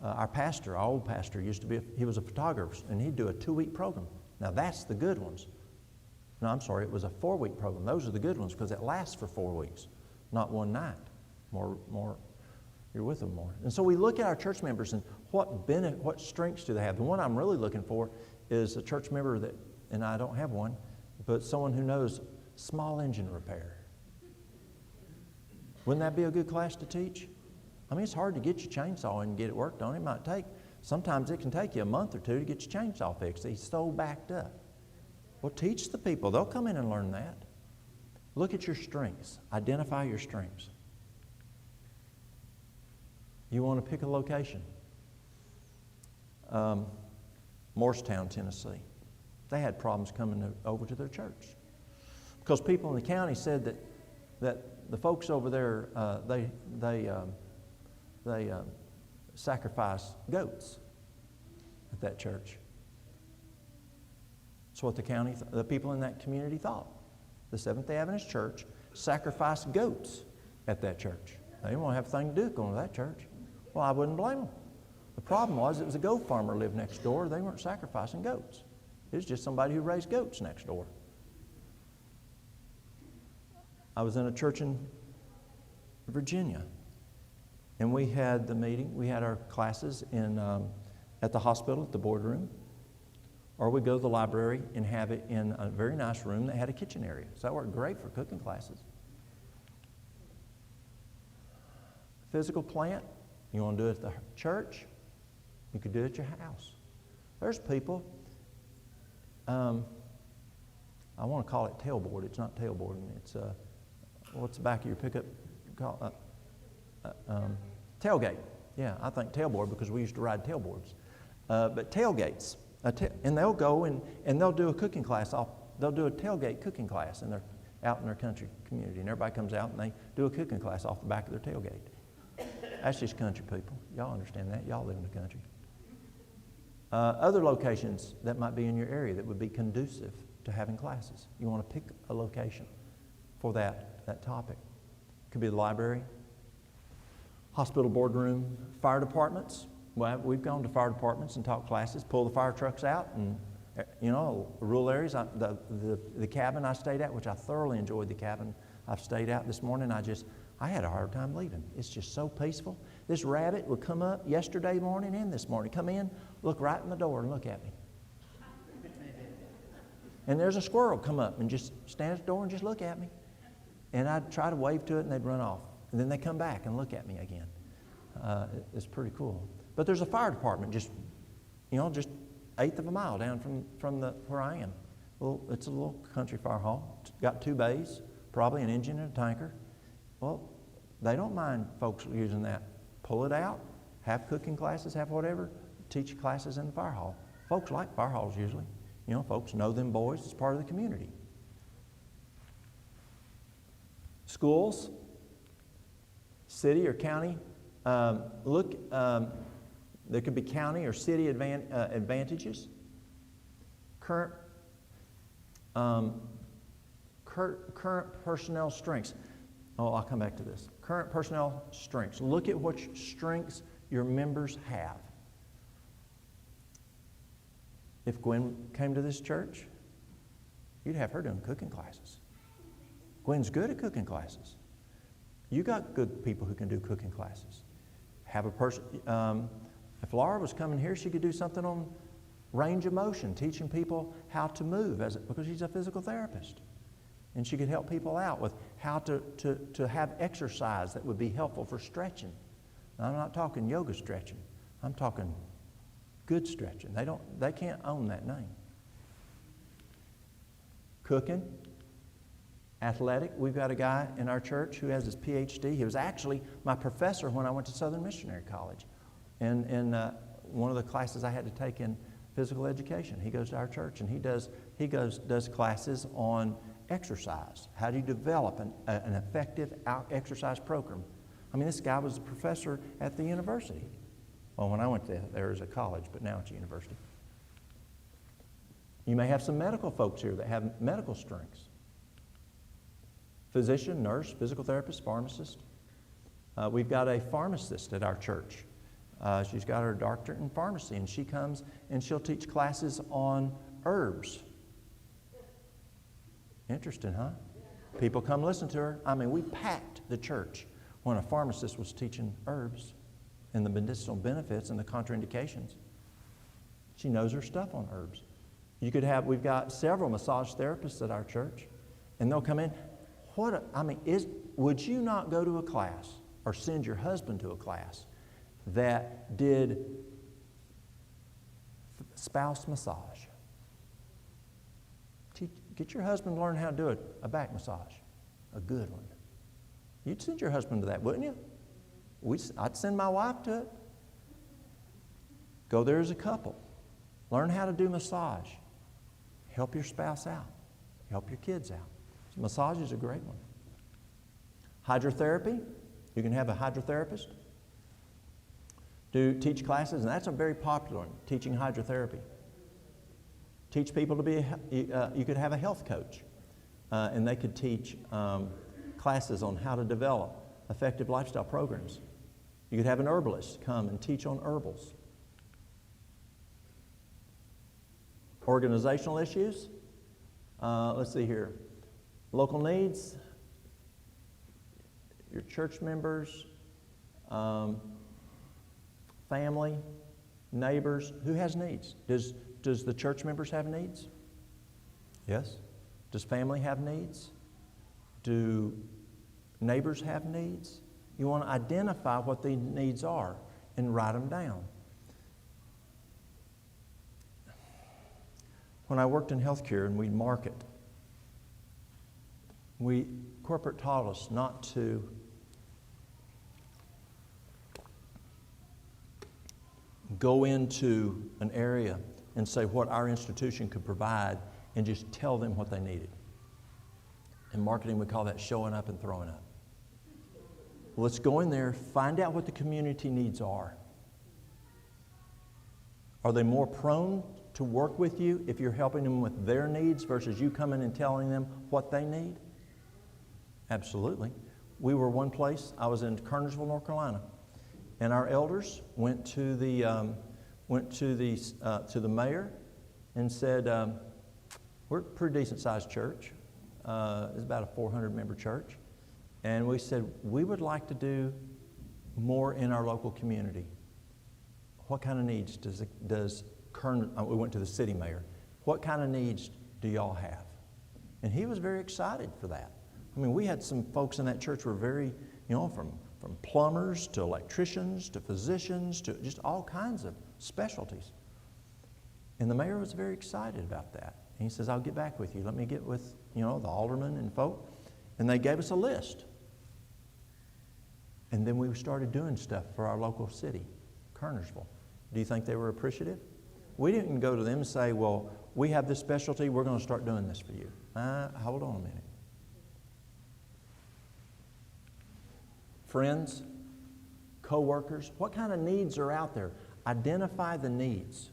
Our old pastor, he was a photographer, and he'd do a 2-week program. Now that's the good ones. No, I'm sorry, it was a 4-week program. Those are the good ones because it lasts for 4 weeks, not one night. More, you're with them more. And so we look at our church members and what strengths do they have. The one I'm really looking for is a church member that, and I don't have one, but someone who knows small engine repair. Wouldn't that be a good class to teach? I mean, it's hard to get your chainsaw and get it worked on. Sometimes it can take you a month or 2 to get your chainsaw fixed. He's so backed up. Well, teach the people. They'll come in and learn that. Look at your strengths. Identify your strengths. You want to pick a location. Morristown, Tennessee. They had problems coming over to their church because people in the county said that the folks over there they sacrifice goats at that church. That's what the people in that community thought. The Seventh-day Adventist Church sacrificed goats at that church. They didn't want to have a thing to do with going to that church. Well, I wouldn't blame them. The problem was it was a goat farmer lived next door. They weren't sacrificing goats. It was just somebody who raised goats next door. I was in a church in Virginia, and we had the meeting. We had our classes at the hospital, at the boardroom, or we'd go to the library and have it in a very nice room that had a kitchen area. So that worked great for cooking classes. Physical plant, you want to do it at the church, you could do it at your house. There's people, I want to call it tailboard. It's not tailboarding. It's, what's the back of your pickup called? Tailgate. Yeah, I think tailboard because we used to ride tailboards. But tailgates. And they'll go and they'll do a cooking class. They'll do a tailgate cooking class and they're out in their country community. And everybody comes out and they do a cooking class off the back of their tailgate. That's just country people. Y'all understand that. Y'all live in the country. Other locations that might be in your area that would be conducive to having classes. You want to pick a location for that topic. Could be the library, hospital boardroom, fire departments. Well, we've gone to fire departments and taught classes, pull the fire trucks out, and rural areas. The cabin I stayed at, which I thoroughly enjoyed the cabin I've stayed at this morning, I had a hard time leaving. It's just so peaceful. This rabbit would come up yesterday morning and this morning, come in, look right in the door and look at me. And there's a squirrel come up and just stand at the door and just look at me. And I'd try to wave to it and they'd run off. And then they come back and look at me again. It's pretty cool. But there's a fire department just eighth of a mile down from where I am. Well, it's a little country fire hall. It's got 2 bays, probably an engine and a tanker. Well, they don't mind folks using that. Pull it out, have cooking classes, have whatever, teach classes in the fire hall. Folks like fire halls usually. Folks know them boys. It's part of the community. Schools, city or county. There could be county or city advantages. Current personnel strengths. Oh, I'll come back to this. Current personnel strengths. Look at what strengths your members have. If Gwen came to this church, you'd have her doing cooking classes. Gwen's good at cooking classes. You got good people who can do cooking classes. Have a person. If Laura was coming here, she could do something on range of motion, teaching people how to move because she's a physical therapist. And she could help people out with how to have exercise that would be helpful for stretching. Now, I'm not talking yoga stretching. I'm talking good stretching. They can't own that name. Cooking, athletic. We've got a guy in our church who has his PhD. He was actually my professor when I went to Southern Missionary College. And one of the classes I had to take in physical education. He goes to our church and he does classes on exercise. How do you develop an effective exercise program? I mean, this guy was a professor at the university. Well, when I went there was a college, but now it's a university. You may have some medical folks here that have medical strengths. Physician, nurse, physical therapist, pharmacist. We've got a pharmacist at our church. She's got her doctorate in pharmacy, and she comes and she'll teach classes on herbs. Interesting, huh? People come listen to her. I mean, we packed the church when a pharmacist was teaching herbs and the medicinal benefits and the contraindications. She knows her stuff on herbs. We've got several massage therapists at our church, and they'll come in. Would you not go to a class or send your husband to a class that did spouse massage? Get your husband to learn how to do a back massage, a good one. You'd send your husband to that, wouldn't you? I'd send my wife to it. Go there as a couple. Learn how to do massage. Help your spouse out. Help your kids out. So massage is a great one. Hydrotherapy. You can have a hydrotherapist. Teach classes, and that's a very popular one, teaching hydrotherapy. Teach people to be, you could have a health coach, and they could teach classes on how to develop effective lifestyle programs. You could have an herbalist come and teach on herbals. Organizational issues. Let's see here. Local needs. Your church members, family, neighbors. Who has needs? Does the church members have needs? Yes. Does family have needs? Do neighbors have needs? You want to identify what the needs are and write them down. When I worked in healthcare and we'd market, corporate taught us not to go into an area and say what our institution could provide and just tell them what they needed. In marketing, we call that showing up and throwing up. Let's go in there, find out what the community needs are. Are they more prone to work with you if you're helping them with their needs versus you coming and telling them what they need? Absolutely. We were one place, I was in Kernersville, North Carolina, and our elders went to the mayor and said, we're a pretty decent sized church. It's about a 400-member church. And we said, we would like to do more in our local community. What kind of needs we went to the city mayor. What kind of needs do y'all have? And he was very excited for that. I mean, we had some folks in that church who were very, from plumbers to electricians to physicians to just all kinds of specialties. And the mayor was very excited about that. And he says, I'll get back with you. Let me get with, the alderman and folk. And they gave us a list. And then we started doing stuff for our local city, Kernersville. Do you think they were appreciative? We didn't go to them and say, well, we have this specialty, we're going to start doing this for you. Hold on a minute. Friends, co-workers, what kind of needs are out there? Identify the needs.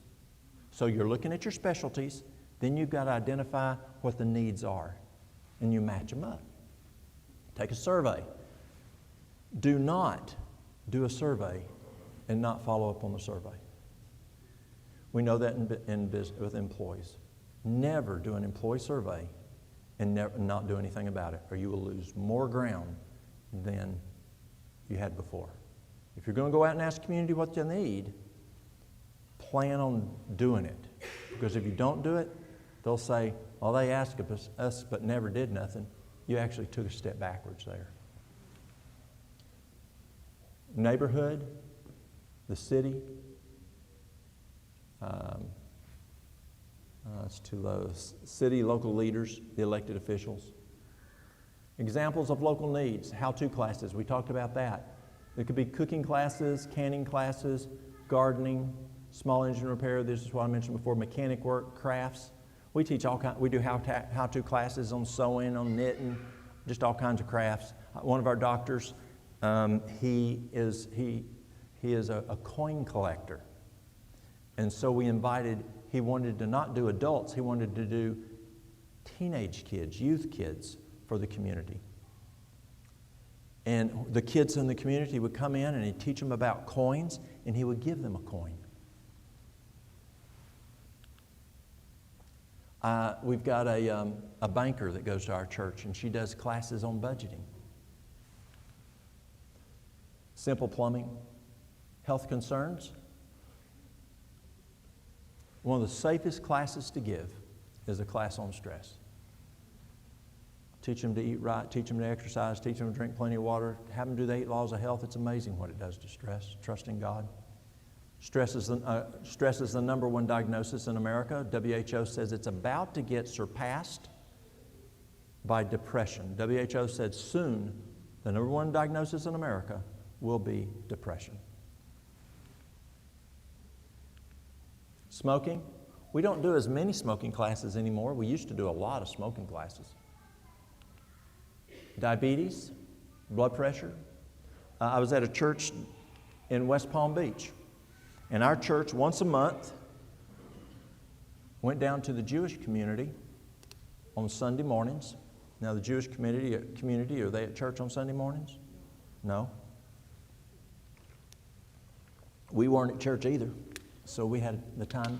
So you're looking at your specialties, then you've got to identify what the needs are, and you match them up. Take a survey. Do not do a survey and not follow up on the survey. We know that in business with employees. Never do an employee survey and not do anything about it, or you will lose more ground than you had before. If you're going to go out and ask the community what they need, plan on doing it. Because if you don't do it, they'll say, well, they asked us but never did nothing. You actually took a step backwards there. Neighborhood, the city. It's too low. City, local leaders, the elected officials. Examples of local needs, how-to classes, we talked about that. It could be cooking classes, canning classes, gardening, small engine repair, this is what I mentioned before, mechanic work, crafts. We teach all kinds, we do how-to classes on sewing, on knitting, just all kinds of crafts. One of our doctors, he is a coin collector. And so he wanted to not do adults, he wanted to do teenage kids, youth kids for the community. And the kids in the community would come in and he'd teach them about coins, and he would give them a coin. We've got a banker that goes to our church, and she does classes on budgeting. Simple plumbing, health concerns. One of the safest classes to give is a class on stress. Teach them to eat right, teach them to exercise, teach them to drink plenty of water, have them do the 8 laws of health. It's amazing what it does to stress. Trust in God. Stress is the number one diagnosis in America. WHO says it's about to get surpassed by depression. WHO said soon the number one diagnosis in America will be depression. Smoking. We don't do as many smoking classes anymore. We used to do a lot of smoking classes. Diabetes, blood pressure. I was at a church in West Palm Beach, and our church once a month went down to the Jewish community on Sunday mornings. Now, the Jewish community, are they at church on Sunday mornings? No. We weren't at church either, so we had the time,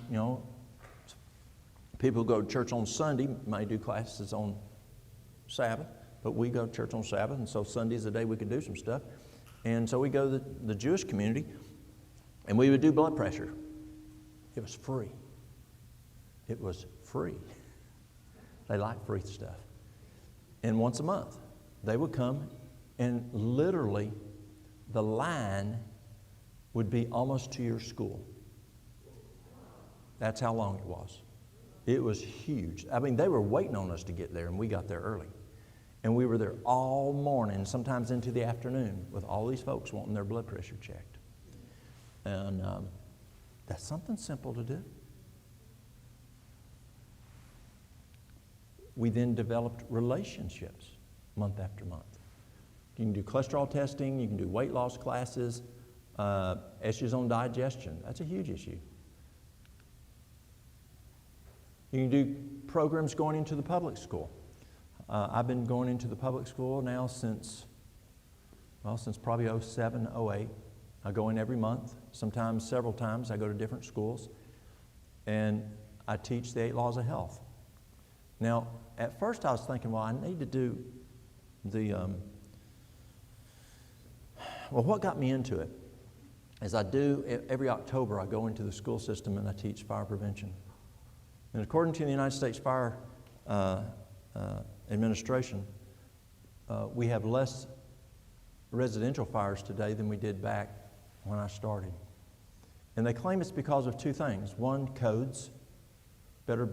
people who go to church on Sunday might do classes on Sabbath, but we go to church on Sabbath, and so Sunday's the day we could do some stuff. And so we go to the Jewish community, and we would do blood pressure. It was free. It was free. They like free stuff. And once a month, they would come, and literally the line would be almost to your school. That's how long it was. It was huge. I mean, they were waiting on us to get there, and we got there early. And we were there all morning, sometimes into the afternoon, with all these folks wanting their blood pressure checked. And that's something simple to do. We then developed relationships month after month. You can do cholesterol testing, you can do weight loss classes, issues on digestion. That's a huge issue. You can do programs going into the public school. I've been going into the public school now since probably 07, 08. I go in every month, sometimes several times. I go to different schools, and I teach the 8 laws of health. Now, at first I was thinking, well, I need to do what got me into it is every October I go into the school system and I teach fire prevention. And according to the United States Fire Administration, we have less residential fires today than we did back when I started. And they claim it's because of 2 things. One, codes, better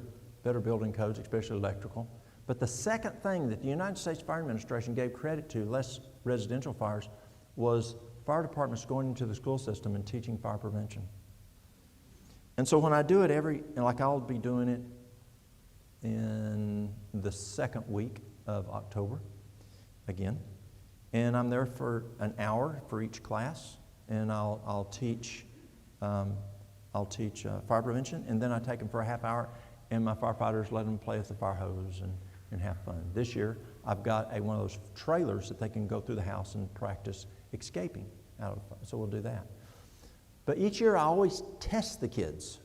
building codes, especially electrical. But the second thing that the United States Fire Administration gave credit to, less residential fires, was fire departments going into the school system and teaching fire prevention. And so when I do it I'll be doing it in the second week of October again. And I'm there for an hour for each class, and I'll teach fire prevention, and then I take them for a half hour, and my firefighters let them play with the fire hose and have fun. This year, I've got one of those trailers that they can go through the house and practice escaping out of, so we'll do that. But each year, I always test the kids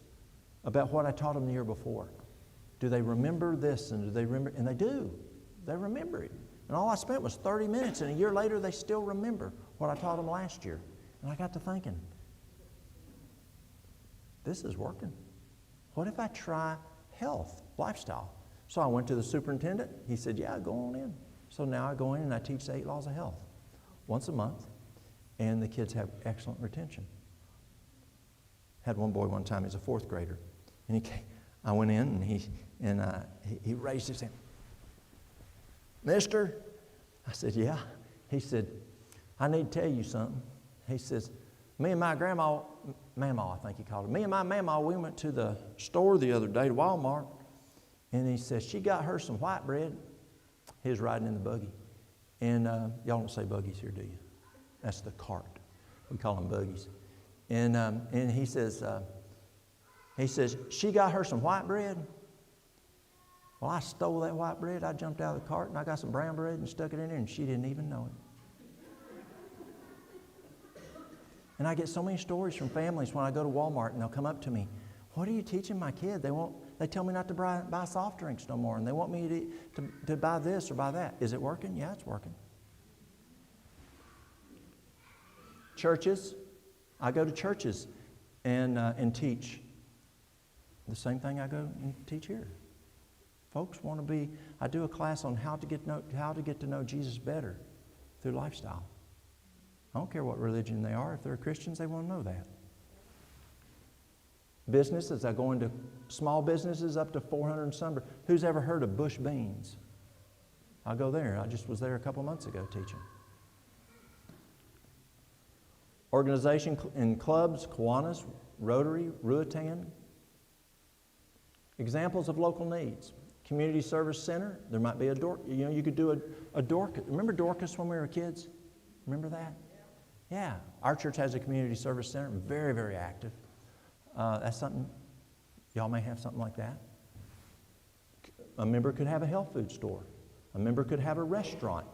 about what I taught them the year before. Do they remember this, and do they remember? And they do. They remember it. And all I spent was 30 minutes, and a year later, they still remember what I taught them last year. And I got to thinking, this is working. What if I try health, lifestyle? So I went to the superintendent. He said, yeah, go on in. So now I go in and I teach the 8 laws of health once a month, and the kids have excellent retention. Had one boy one time, he's a 4th grader, and I went in and he raised his hand. Mister? I said, yeah. He said, I need to tell you something. He says, me and my grandma, Mama, I think he called her. Me and my Mama, we went to the store the other day, to Walmart, and he says, she got her some white bread. He was riding in the buggy. And y'all don't say buggies here, do you? That's the cart. We call them buggies. And he says, she got her some white bread. Well, I stole that white bread. I jumped out of the cart, and I got some brown bread and stuck it in there, and she didn't even know it. And I get so many stories from families when I go to Walmart, and they'll come up to me, what are you teaching my kid? They tell me not to buy soft drinks no more, and they want me to buy this or buy that. Is it working? Yeah, it's working. Churches. I go to churches and teach the same thing I go and teach here. Folks want to be, I do a class on how to get to know Jesus better through lifestyle. I don't care what religion they are. If they're Christians, they want to know that. Businesses, I go into small businesses up to 400 and some. Who's ever heard of bush beans? I'll go there. I just was there a couple months ago teaching. Organization in clubs, Kiwanis, Rotary, Ruatan. Examples of local needs. Community Service Center. There might be a Dorcas. You know, you could do a Dorcas. Remember Dorcas when we were kids? Remember that? Yeah. Our church has a Community Service Center. Very, very active. That's something, y'all may have something like that. A member could have a health food store. A member could have a restaurant.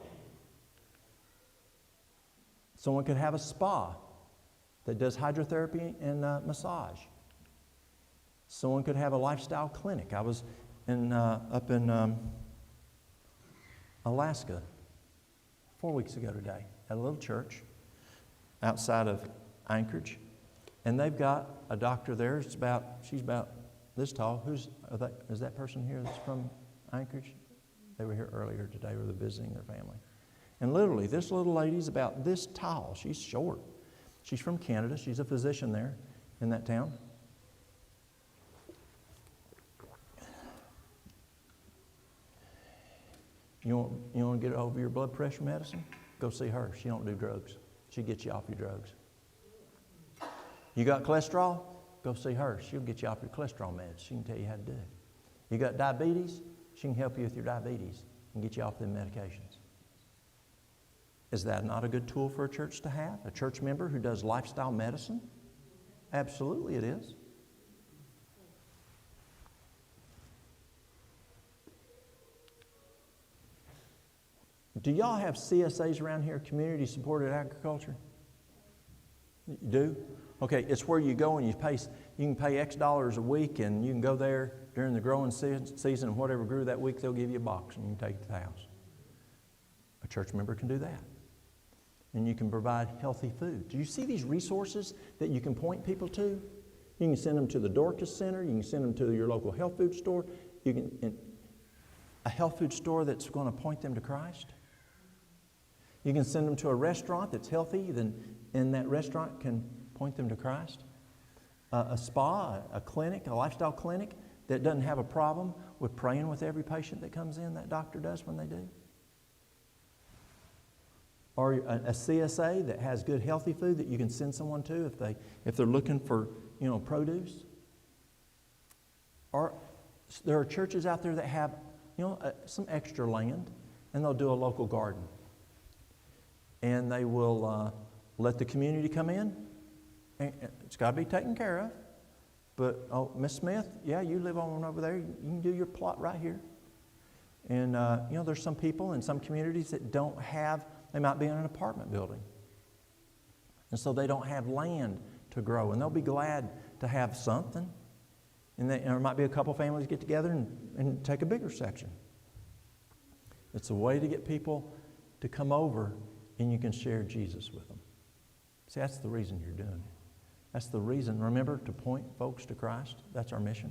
Someone could have a spa that does hydrotherapy and massage. Someone could have a lifestyle clinic. I was up in Alaska 4 weeks ago today at a little church outside of Anchorage. And they've got a doctor there. She's about this tall. Is that person here that's from Anchorage? They were here earlier today. They were visiting their family. And literally, this little lady's about this tall. She's short. She's from Canada. She's a physician there in that town. You want to get over your blood pressure medicine? Go see her. She don't do drugs. She gets you off your drugs. You got cholesterol? Go see her. She'll get you off your cholesterol meds. She can tell you how to do it. You got diabetes? She can help you with your diabetes and get you off them medications. Is that not a good tool for a church to have? A church member who does lifestyle medicine? Absolutely it is. Do y'all have CSAs around here, community supported agriculture? You do? Okay, it's where you go and you can pay X dollars a week and you can go there during the growing season and whatever grew that week, they'll give you a box and you can take it to the house. A church member can do that. And you can provide healthy food. Do you see these resources that you can point people to? You can send them to the Dorcas Center. You can send them to your local health food store. A health food store that's going to point them to Christ. You can send them to a restaurant that's healthy, and that restaurant can point them to Christ. A spa, a clinic, a lifestyle clinic that doesn't have a problem with praying with every patient that comes in, that doctor does when they do. Or a CSA that has good healthy food that you can send someone to if they're looking for, produce. Or there are churches out there that have, some extra land, and they'll do a local garden. And they will let the community come in. And it's got to be taken care of. But, Miss Smith, yeah, you live on over there. You can do your plot right here. And, there's some people in some communities that don't have, they might be in an apartment building. And so they don't have land to grow. And they'll be glad to have something. And there might be a couple families get together and take a bigger section. It's a way to get people to come over and you can share Jesus with them. See, that's the reason you're doing it. That's the reason, remember, to point folks to Christ. That's our mission.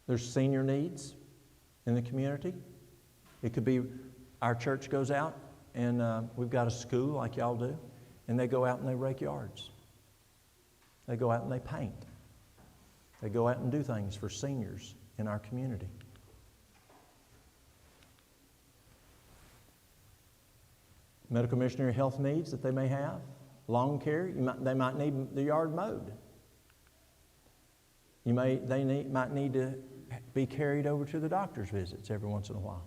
There's senior needs in the community. It could be our church goes out and we've got a school like y'all do, and they go out and they rake yards. They go out and they paint. They go out and do things for seniors in our community. Medical missionary health needs that they may have. Lawn care, they might need the yard mowed. They might need to be carried over to the doctor's visits every once in a while.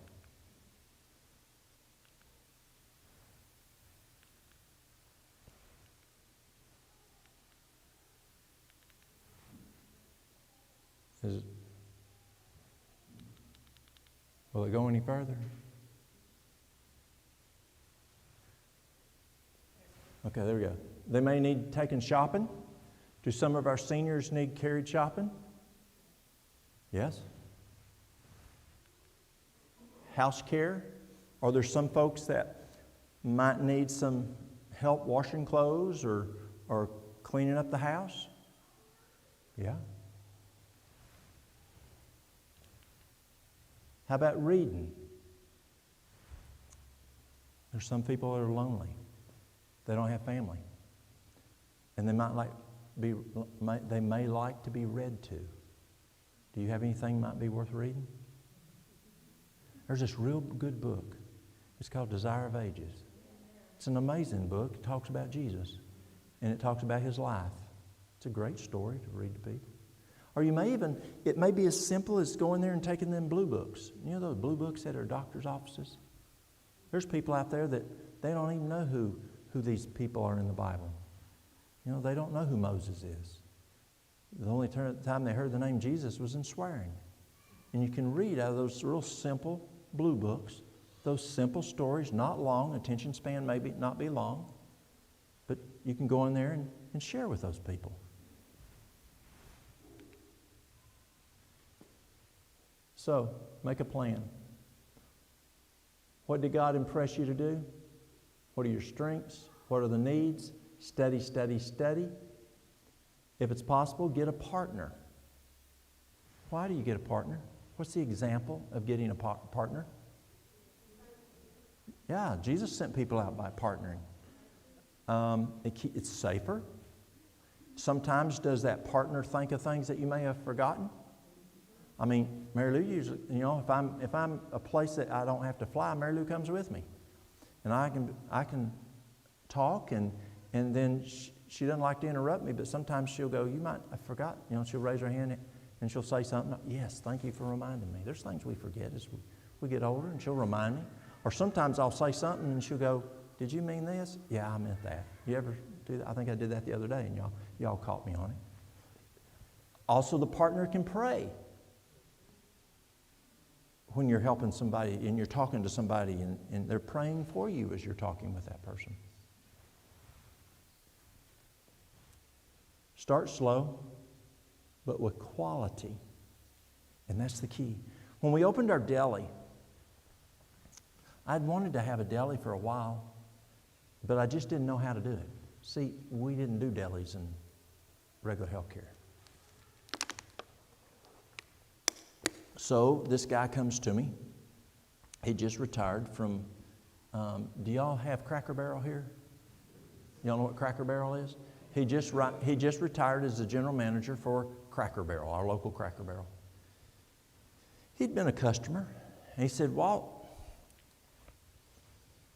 Will it go any further? Okay, there we go. They may need taken shopping. Do some of our seniors need carried shopping? Yes. House care. Are there some folks that might need some help washing clothes or cleaning up the house? Yeah. How about reading? There's some people that are lonely. They don't have family. And they might like they may like to be read to. Do you have anything might be worth reading? There's this real good book. It's called Desire of Ages. It's an amazing book. It talks about Jesus, and it talks about His life. It's a great story to read to people. Or it may be as simple as going there and taking them blue books. You know those blue books at our doctor's offices? There's people out there that they don't even know who these people are in the Bible. You know, they don't know who Moses is. The only time they heard the name Jesus was in swearing. And you can read out of those real simple blue books, those simple stories, not long, attention span may not be long, but you can go in there and share with those people. So, make a plan. What did God impress you to do? What are your strengths? What are the needs? Study, study, study. If it's possible, get a partner. Why do you get a partner? What's the example of getting a partner? Yeah, Jesus sent people out by partnering. It's safer. Sometimes does that partner think of things that you may have forgotten? I mean, Mary Lou usually, you know, if I'm a place that I don't have to fly, Mary Lou comes with me. And I can talk, and then she doesn't like to interrupt me, but sometimes she'll go, I forgot. You know, she'll raise her hand and she'll say something. Yes, thank you for reminding me. There's things we forget as we get older, and she'll remind me. Or sometimes I'll say something and she'll go, did you mean this? Yeah, I meant that. You ever do that? I think I did that the other day, and y'all caught me on it. Also, the partner can pray. When you're helping somebody and you're talking to somebody and they're praying for you as you're talking with that person. Start slow, but with quality. And that's the key. When we opened our deli, I'd wanted to have a deli for a while, but I just didn't know how to do it. See, we didn't do delis in regular healthcare. So this guy comes to me. He just retired from, do y'all have Cracker Barrel here? Y'all know what Cracker Barrel is? He just retired as the general manager for Cracker Barrel, our local Cracker Barrel. He'd been a customer. And he said, Walt,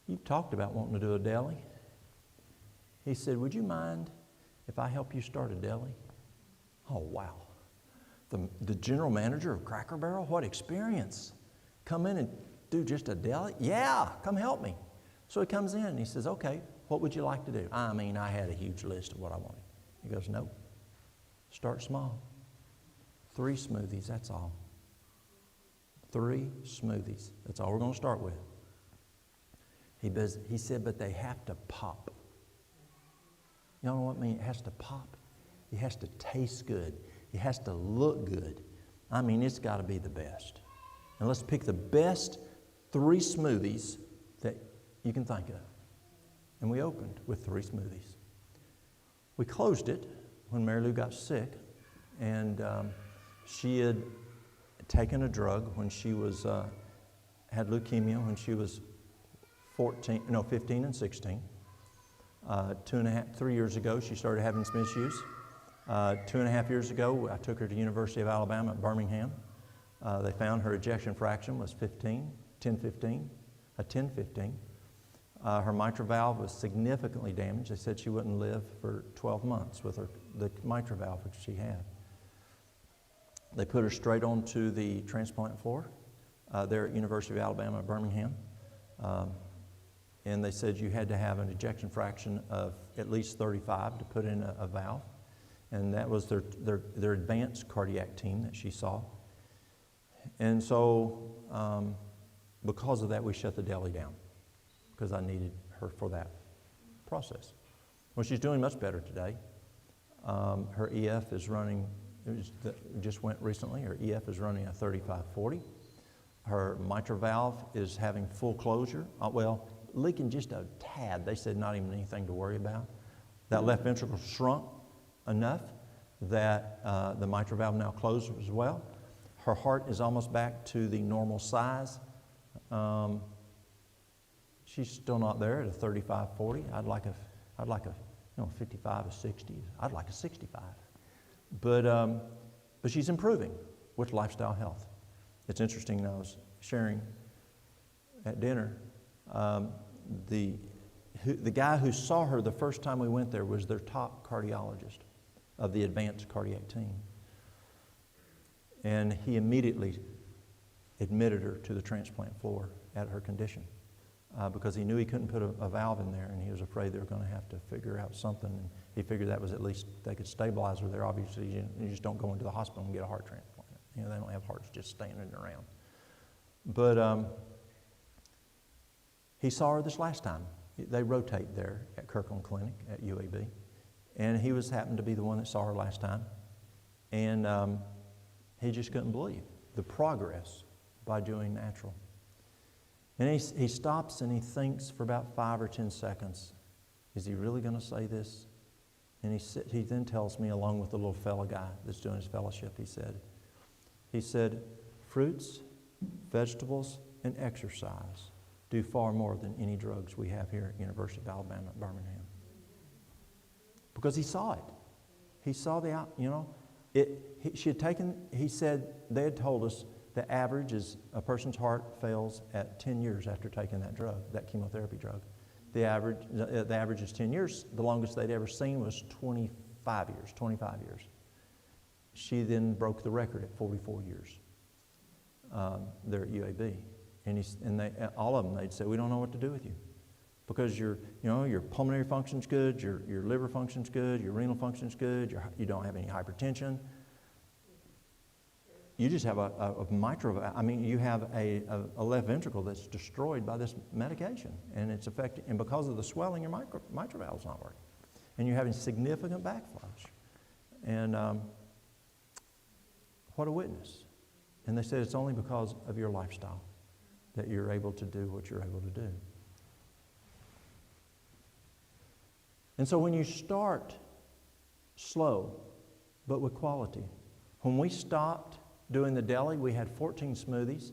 you've talked about wanting to do a deli. He said, would you mind if I help you start a deli? Oh, wow. The general manager of Cracker Barrel, what experience. Come in and do just a deli? Yeah, come help me. So he comes in and he says, okay, what would you like to do? I mean, I had a huge list of what I wanted. He goes, no, start small. 3 smoothies, that's all. 3 smoothies, that's all we're going to start with. He said, but they have to pop. You know what I mean? It has to pop. It has to taste good. It has to look good. I mean, it's got to be the best. And let's pick the best 3 smoothies that you can think of. And we opened with 3 smoothies. We closed it when Mary Lou got sick, and she had taken a drug when she was had leukemia when she was 15 and 16. 3 years ago, she started having some issues. 2.5 years ago, I took her to University of Alabama at Birmingham. They found her ejection fraction was 10-15. Her mitral valve was significantly damaged. They said she wouldn't live for 12 months with the mitral valve which she had. They put her straight onto the transplant floor there at University of Alabama at Birmingham. And they said you had to have an ejection fraction of at least 35 to put in a valve. And that was their advanced cardiac team that she saw. And so because of that, we shut the deli down because I needed her for that process. Well, she's doing much better today. Her EF is running, just went recently, her EF is running a 35-40. Her mitral valve is having full closure. Leaking just a tad. They said not even anything to worry about. That left ventricle shrunk enough that the mitral valve now closed as well. Her heart is almost back to the normal size. She's still not there at a 35-40. I'd like 55 or 60. I'd like a 65. But she's improving with lifestyle health. It's interesting, I was sharing at dinner, the guy who saw her the first time we went there was their top cardiologist of the advanced cardiac team. And he immediately admitted her to the transplant floor at her condition because he knew he couldn't put a valve in there, and he was afraid they were going to have to figure out something. And he figured that was at least they could stabilize her there. Obviously, you just don't go into the hospital and get a heart transplant. You know, they don't have hearts just standing around. But he saw her this last time. They rotate there at Kirkland Clinic at UAB. And he happened to be the one that saw her last time. And he just couldn't believe the progress by doing natural. And he stops and he thinks for about 5 or 10 seconds, is he really going to say this? And he then tells me, along with the little fellow guy that's doing his fellowship, he said, fruits, vegetables, and exercise do far more than any drugs we have here at University of Alabama at Birmingham. Because he saw it. He saw he said, they had told us the average is a person's heart fails at 10 years after taking that drug, that chemotherapy drug. The average is 10 years. The longest they'd ever seen was 25 years. She then broke the record at 44 years there at UAB. And all of them, they'd say, we don't know what to do with you. Because your pulmonary function's good, your liver function's good, your renal function's good, you don't have any hypertension. You just have you have a left ventricle that's destroyed by this medication, and it's affecting, and because of the swelling, your mitral valve's not working, and you're having significant backflows. And what a witness! And they said it's only because of your lifestyle that you're able to do what you're able to do. And so when you start slow, but with quality, when we stopped doing the deli, we had 14 smoothies,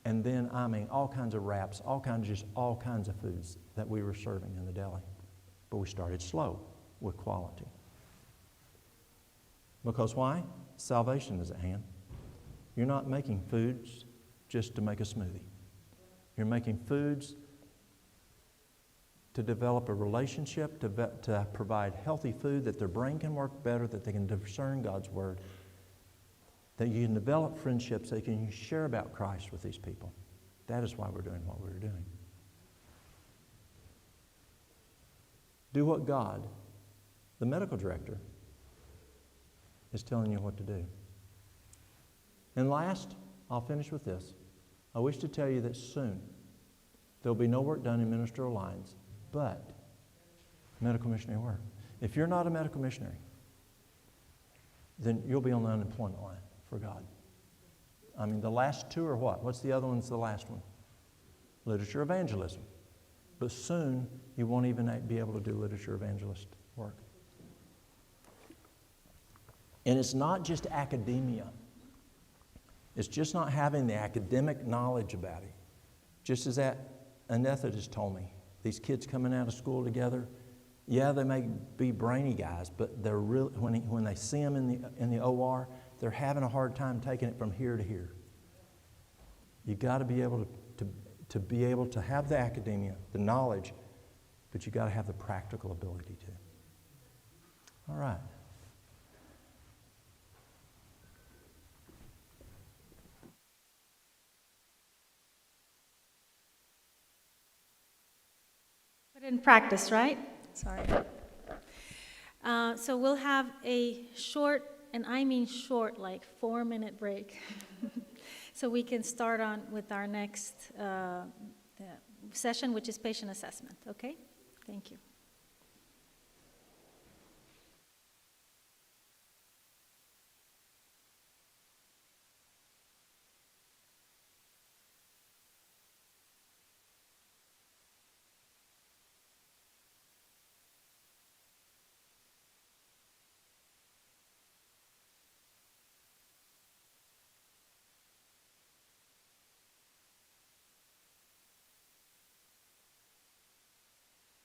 and then, all kinds of wraps, all kinds of foods that we were serving in the deli. But we started slow with quality. Because why? Salvation is at hand. You're not making foods just to make a smoothie. You're making foods to develop a relationship, to provide healthy food, that their brain can work better, that they can discern God's Word, that you can develop friendships, that you can share about Christ with these people. That is why we're doing what we're doing. Do what God, the medical director, is telling you what to do. And last, I'll finish with this. I wish to tell you that soon there'll be no work done in ministerial lines but medical missionary work. If you're not a medical missionary, then you'll be on the unemployment line for God. The last two are what? What's the other one's the last one? Literature evangelism. But soon you won't even be able to do literature evangelist work. And it's not just academia. It's just not having the academic knowledge about it. Just as that anesthetist told me, these kids coming out of school together, yeah, they may be brainy guys, but they're really, when they see them in the OR, they're having a hard time taking it from here to here. You've got to be able to be able to have the academia, the knowledge, but you've got to have the practical ability to. All right. Put it in practice, right? Sorry. So we'll have a short, and I mean short, like 4-minute break. So we can start on with our next session, which is patient assessment. Okay? Thank you.